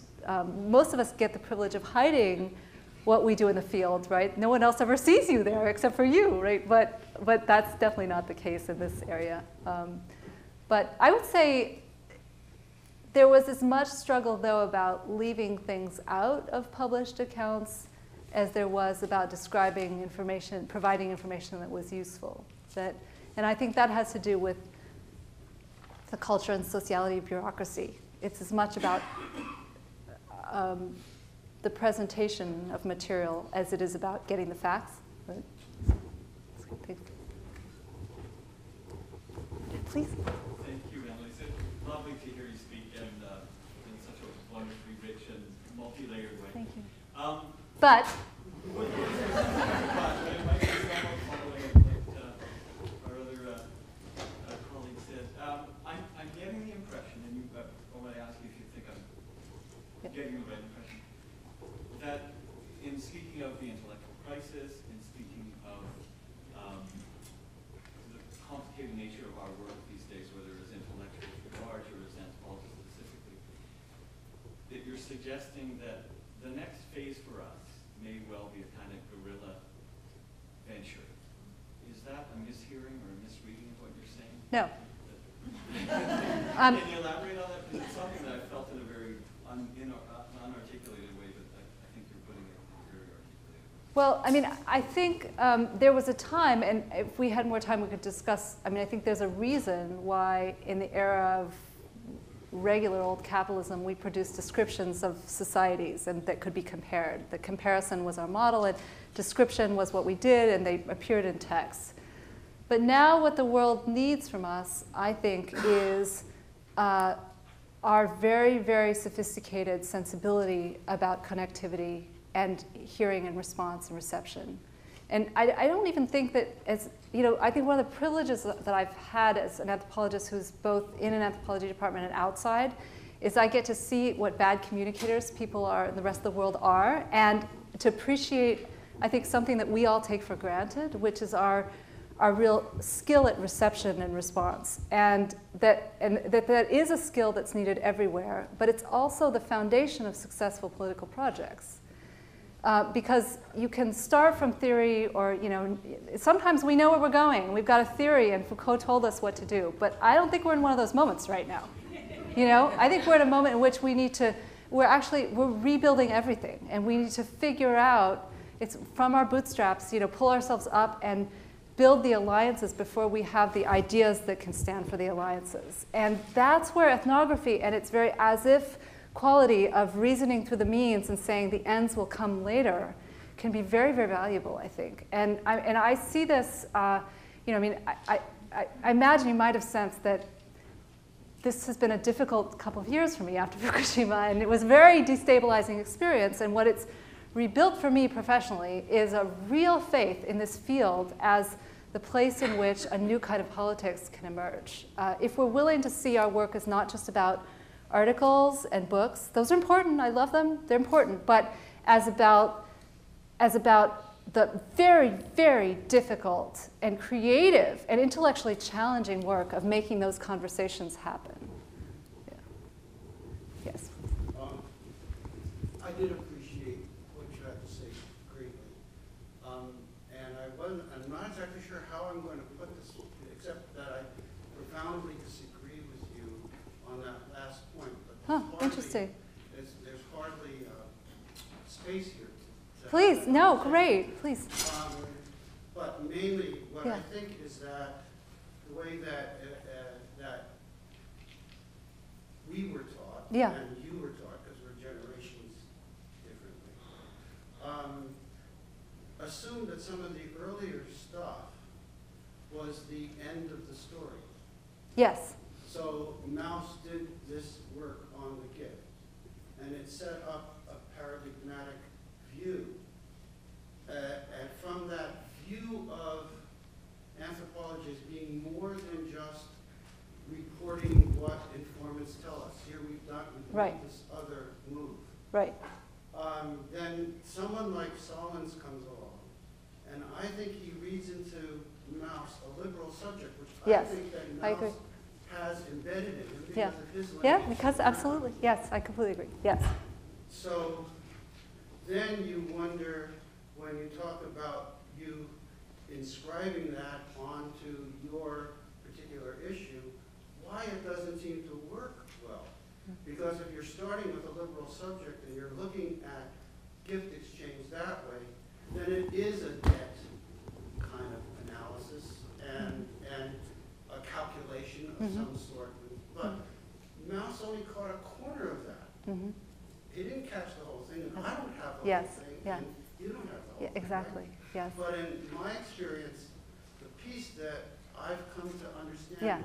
Most of us get the privilege of hiding what we do in the field, right? No one else ever sees you there except for you, right? But that's definitely not the case in this area. But I would say there was as much struggle, though, about leaving things out of published accounts as there was about describing information, providing information that was useful. And I think that has to do with the culture and sociality of bureaucracy. It's as much about the presentation of material as it is about getting the facts. Right? Please. Thank you, Annelise. It's lovely to hear you speak in such a wonderfully rich and multi-layered way. Thank you. But But it might be somewhat following what our other colleague said. I'm getting the impression, and I want to ask you if you think I'm getting the right impression, that in speaking of the intellectual crisis, in speaking of the complicated nature of our work these days, whether it's intellectuals at large or as anthropologists specifically, that you're suggesting that the next phase for us may well be a kind of guerrilla venture. Is that a mishearing or a misreading of what you're saying? no. Can you elaborate on that? Because it's something that I felt in a very unarticulated way, but I think you're putting it in a very articulated way. Well, I mean, I think there was a time, and if we had more time, we could discuss. I mean, I think there's a reason why in the era of regular old capitalism, we produced descriptions of societies and that could be compared. The comparison was our model, and description was what we did, and they appeared in text. But now what the world needs from us, I think, is our very, very sophisticated sensibility about connectivity and hearing and response and reception. And I don't even think that, as you know, I think one of the privileges that I've had as an anthropologist who's both in an anthropology department and outside is I get to see what bad communicators people are in the rest of the world are, and to appreciate, I think, something that we all take for granted, which is our real skill at reception and response. And that is a skill that's needed everywhere, but it's also the foundation of successful political projects. Because you can start from theory, or sometimes we know where we're going. We've got a theory, and Foucault told us what to do. But I don't think we're in one of those moments right now. I think we're in a moment in which we're rebuilding everything, and we need to figure out, it's from our bootstraps, pull ourselves up and build the alliances before we have the ideas that can stand for the alliances. And that's where ethnography and its very as-if quality of reasoning through the means and saying the ends will come later can be very, very valuable, I think. And I see this, I imagine you might have sensed that this has been a difficult couple of years for me after Fukushima, and it was a very destabilizing experience. And what it's rebuilt for me professionally is a real faith in this field as the place in which a new kind of politics can emerge. If we're willing to see our work as not just about articles and books, those are important, I love them, they're important, but as about the very, very difficult and creative and intellectually challenging work of making those conversations happen. Yeah. Yes? I did appreciate what you had to say greatly. And I'm not exactly sure how I'm going to put this, except that I profoundly disagree with you on that last point. But interesting. There's hardly space here. Please, no, great, please. But mainly, what Yeah. I think is that the way that we were taught, Yeah. and you were taught, because we're generations differently, assumed that some of the earlier stuff was the end of the story. Yes. So Maus did this work on the gift, and it set up a paradigmatic view. And from that view of anthropology as being more than just reporting what informants tell us. Here we've done not, we can Right. make this other move. Right. Then someone like Solons comes along, and I think he reads into Mauss a liberal subject, which Yes, I think that I agree. Mauss has embedded in him because Yeah. of his Yeah, language. because absolutely. Yes, I completely agree. Yes. So then you wonder, when you talk about you inscribing that onto your particular issue, why it doesn't seem to work well. Because if you're starting with a liberal subject and you're looking at gift exchange that way, then it is a debt kind of analysis and a calculation of some sort. But Mauss only caught a corner of that. Mm-hmm. He didn't catch the whole thing, and I don't have the Yes, whole thing, yeah. and you don't have the whole Yeah, thing. exactly. right? Yes. But in my experience, the piece that I've come to understand Yeah.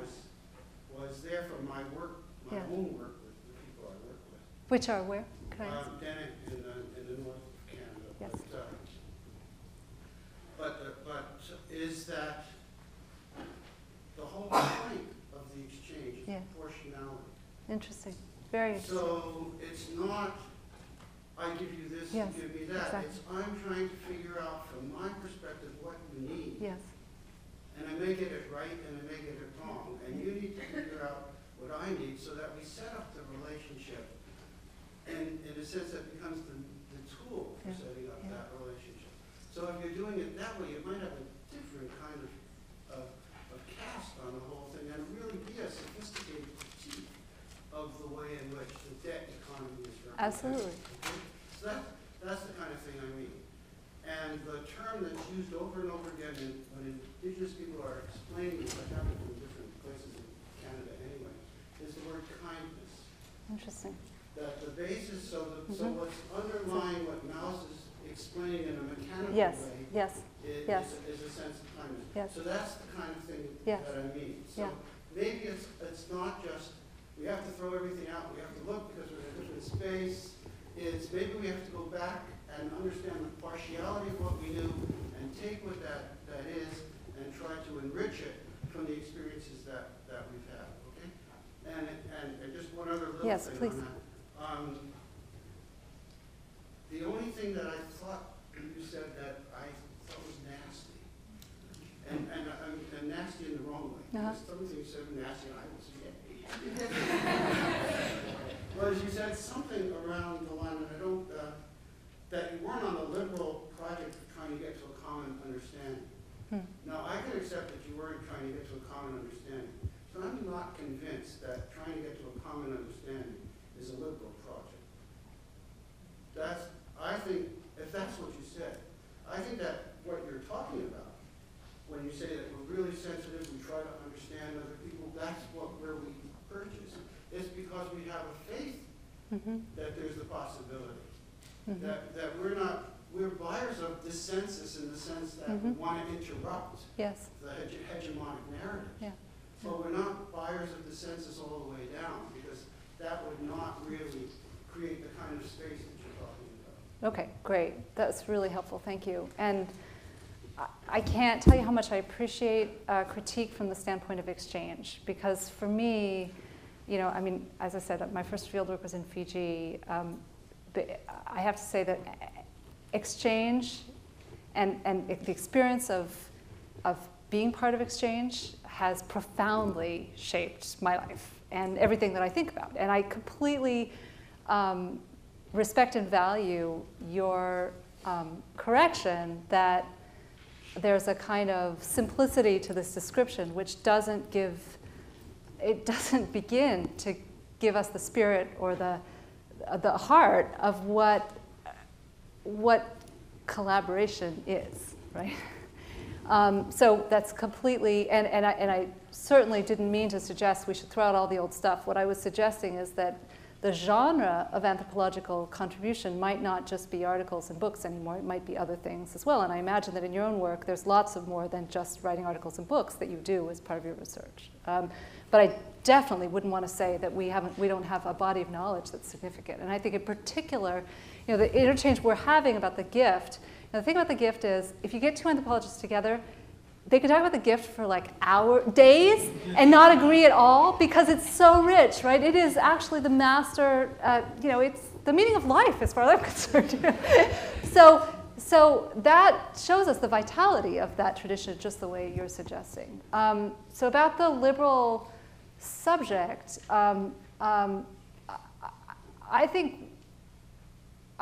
was there from my work, my Yeah. own work with the people I work with. Which are where? Can I ask? Dennett in the north of Canada. Yes. But is that the whole point of the exchange is Yeah. proportionality. Interesting. Very interesting. So it's not, I give you this, Yes, you give me that. exactly. It's I'm trying to figure out from my perspective what you need. Yes. And I may get it right and I may get it wrong. And you need to figure out what I need so that we set up the relationship. And in a sense, that becomes the tool for Yeah, setting up yeah. that relationship. So if you're doing it that way, you might have a different kind of cast on the whole thing and really be a sophisticated critique of the way in which the debt economy is represented. Absolutely. Okay? So that's the kind of thing I mean. And the term that's used over and over again when indigenous people are explaining this, I happen in different places in Canada anyway, is the word kindness. Interesting. That the basis, so Mhm. what's underlying what Mauss is explaining in a mechanical Yes. way Yes. is, Yes. is a sense of kindness. Yes. So that's the kind of thing Yes. that I mean. So Yeah. maybe it's not just we have to throw everything out, we have to look because we're in a different space. It's maybe we have to go back and understand the partiality of what we knew and take what that is and try to enrich it from the experiences that we've had. Okay? And just one other little Yes, thing please. on that. The only thing that I thought you said that I thought was nasty, and nasty in the wrong way. Uh-huh. Some things you said were nasty, and I was was you said something around the line, and I don't, that you weren't on the liberal project of trying to get to a common understanding. Now, I can accept that you weren't trying to get to a common understanding, so I'm not convinced that trying to get to a common understanding is a liberal project. I think, if that's what you said, I think that what you're talking about, when you say that we're really sensitive, we try to understand other people, that's where we purchase. It's because we have a faith that there's the possibility. That we're buyers of dissensus in the sense that we want to interrupt Yes. the hegemonic narrative. Yeah. But we're not buyers of dissensus all the way down, because that would not really create the kind of space that you're talking about. Okay, great. That's really helpful. Thank you. And I can't tell you how much I appreciate critique from the standpoint of exchange, because for me, you know, I mean, as I said, my first fieldwork was in Fiji. But I have to say that exchange and the experience of being part of exchange has profoundly shaped my life and everything that I think about. And I completely respect and value your correction that there's a kind of simplicity to this description which doesn't begin to give us the spirit or the heart of what collaboration is, right? So that's completely, and I certainly didn't mean to suggest we should throw out all the old stuff. What I was suggesting is that the genre of anthropological contribution might not just be articles and books anymore, it might be other things as well. And I imagine that in your own work, there's lots of more than just writing articles and books that you do as part of your research. But I definitely wouldn't want to say that we don't have a body of knowledge that's significant. And I think in particular, you know, the interchange we're having about the gift, the thing about the gift is, if you get two anthropologists together, they could talk about the gift for like days and not agree at all because it's so rich, right? It is actually the master, it's the meaning of life as far as I'm concerned. So that shows us the vitality of that tradition, just the way you're suggesting. So about the liberal subject, I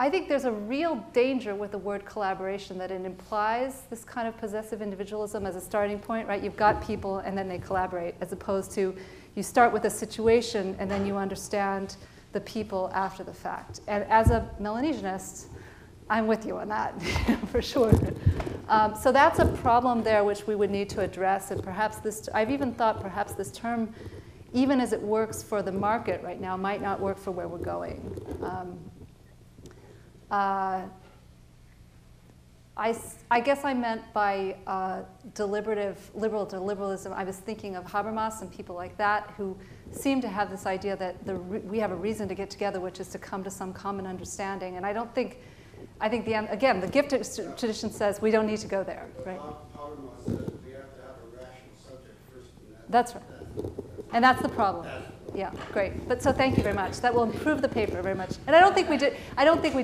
think there's a real danger with the word collaboration, that it implies this kind of possessive individualism as a starting point, right? You've got people and then they collaborate, as opposed to you start with a situation and then you understand the people after the fact. And as a Melanesianist, I'm with you on that, for sure. So that's a problem there which we would need to address, and perhaps I've even thought perhaps this term, even as it works for the market right now, might not work for where we're going. I guess I meant by liberal deliberalism, I was thinking of Habermas and people like that who seem to have this idea that we have a reason to get together, which is to come to some common understanding. And I think the gift tradition says we don't need to go there, right? Habermas said we have to have a rational subject first. That's right. And that's the problem. Yeah, great. But so thank you very much. That will improve the paper very much. And I don't think we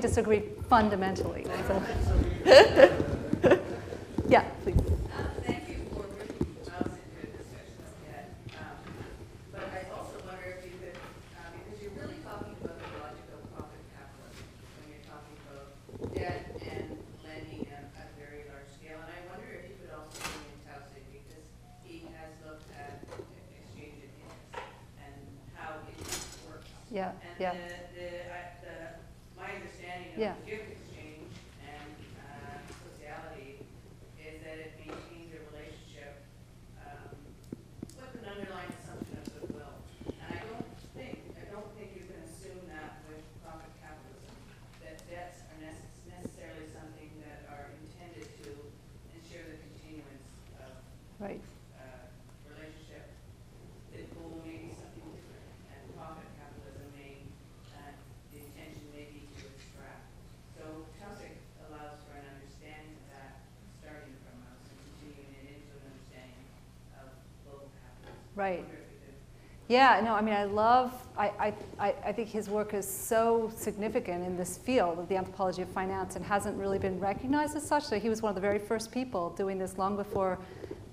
disagree fundamentally. So. Yeah, please. Thank you for really rousing good discussion that we had. But I also wonder if you could, because you're really talking about the logic of profit capitalism when you're talking about debt and lending at a very large scale. And I wonder if you could also bring in Tausig, because he has looked at exchange of units and how it works. Yeah, And yeah. My understanding of Yeah. the gift exchange and sociality is that it maintains a relationship with an underlying assumption of goodwill. And I don't think you can assume that with profit capitalism, that debts are necessarily something that are intended to ensure the continuance of Right. relationship. The goal may be something different, and profit capitalism the intention may be to extract. So Tausig allows for an understanding of that, starting from us and continuing it into an understanding of global capitalism. Right. I wonder if you could. Yeah, no, I mean, I think his work is so significant in this field of the anthropology of finance and hasn't really been recognized as such. So he was one of the very first people doing this long before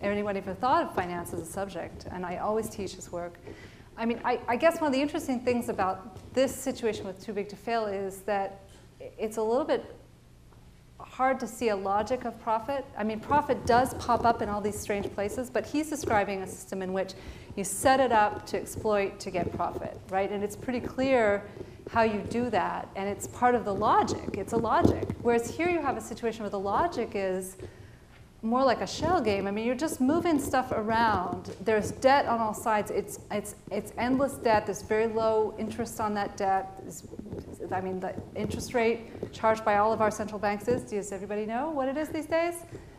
anyone even thought of finance as a subject. And I always teach his work. I mean, I guess one of the interesting things about this situation with Too Big to Fail is that it's a little bit hard to see a logic of profit. I mean, profit does pop up in all these strange places, but he's describing a system in which you set it up to exploit to get profit, right? And it's pretty clear how you do that, and it's part of the logic. It's a logic. Whereas here you have a situation where the logic is more like a shell game. I mean, you're just moving stuff around. There's debt on all sides. It's endless debt. There's very low interest on that debt. I mean, the interest rate charged by all of our central banks does everybody know what it is these days?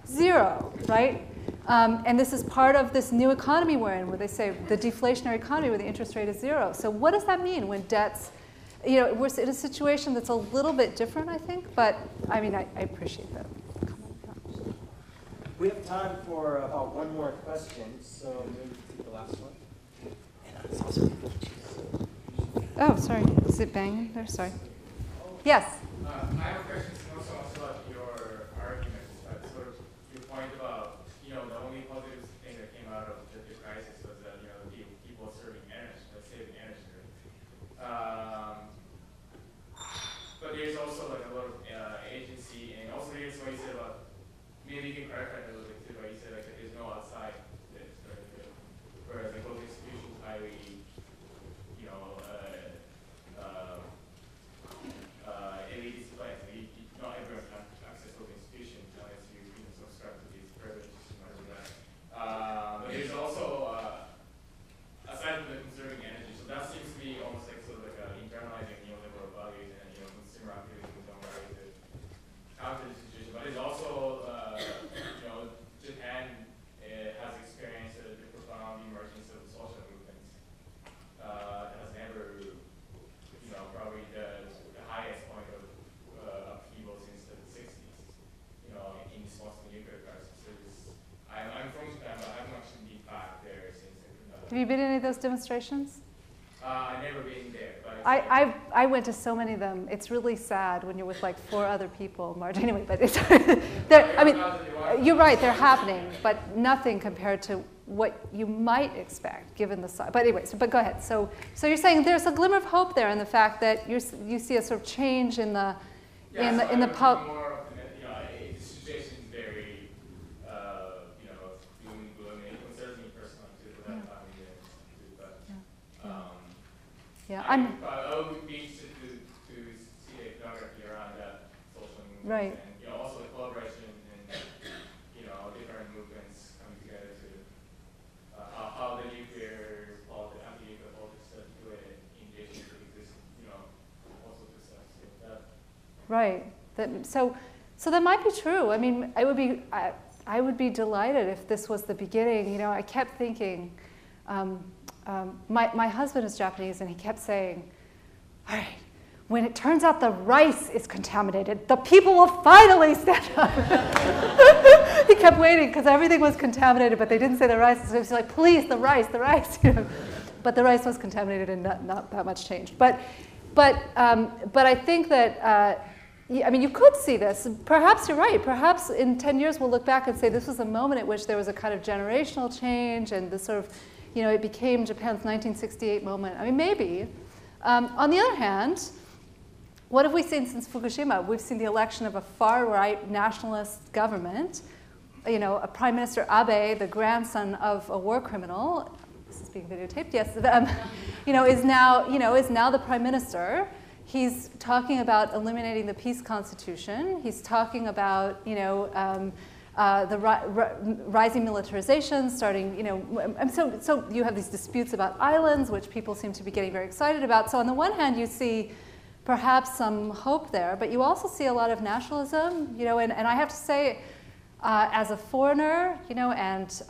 0, right? And this is part of this new economy we're in, where they say the deflationary economy where the interest rate is 0. So what does that mean when debts, we're in a situation that's a little bit different, I think, but I mean, I appreciate that. We have time for about one more question, so maybe take the last one. Oh, sorry. Is it banging there? Sorry. Yes. I have a question not so much about your arguments, but sort of your point about, the only positive thing that came out of the crisis was that, the people saving energy. But there's also like a lot of agency, and also there's what you said about, maybe you can clarify that a little bit too, but you said like there's no outside this, right? Whereas like both institutions highly, elitist place. Have you been to any of those demonstrations? I've never been there. But I went to so many of them. It's really sad when you're with like 4 other people marching. Anyway, but it's I mean, you're right, they're happening, but nothing compared to what you might expect given the size. But anyway, but go ahead. So you're saying there's a glimmer of hope there in the fact that you see a sort of change in the in the pub. The situation is very doom and gloom. It concerns me personally too. Without talking to Yeah, I would be interested to see the ethnography around that social movement. Right. And also the collaboration and different movements coming together to how the nuclear politics, anti-nuclear politics do it in addition to this, also to stuff. So that. Right. So that might be true. I mean, I would be delighted if this was the beginning. I kept thinking. My husband is Japanese, and he kept saying, all right, when it turns out the rice is contaminated, the people will finally stand up. He kept waiting because everything was contaminated, but they didn't say the rice. So he was like, please, the rice. But the rice was contaminated and not that much changed. But I think that, you could see this. Perhaps you're right. Perhaps in 10 years we'll look back and say this was a moment at which there was a kind of generational change and this sort of, it became Japan's 1968 moment. I mean, maybe. On the other hand, what have we seen since Fukushima? We've seen the election of a far-right nationalist government. A Prime Minister Abe, the grandson of a war criminal, this is being videotaped, yes, is now the Prime Minister. He's talking about eliminating the peace constitution. He's talking about, the rising militarization, starting, and so you have these disputes about islands, which people seem to be getting very excited about. So on the one hand, you see perhaps some hope there, but you also see a lot of nationalism, and I have to say, as a foreigner, and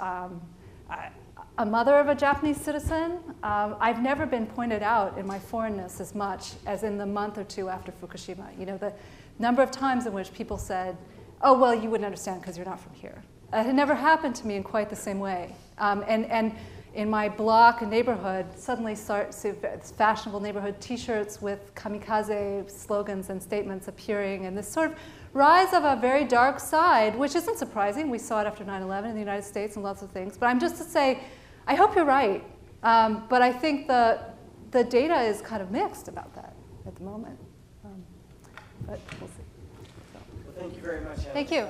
a mother of a Japanese citizen, I've never been pointed out in my foreignness as much as in the month or 2 after Fukushima. The number of times in which people said, oh, well, you wouldn't understand because you're not from here. It had never happened to me in quite the same way. And in my block and neighborhood, suddenly fashionable neighborhood T-shirts with kamikaze slogans and statements appearing, and this sort of rise of a very dark side, which isn't surprising. We saw it after 9/11 in the United States and lots of things. But I'm just to say, I hope you're right. But I think the data is kind of mixed about that at the moment. But we'll see. Thank you very much, Anna. Thank you.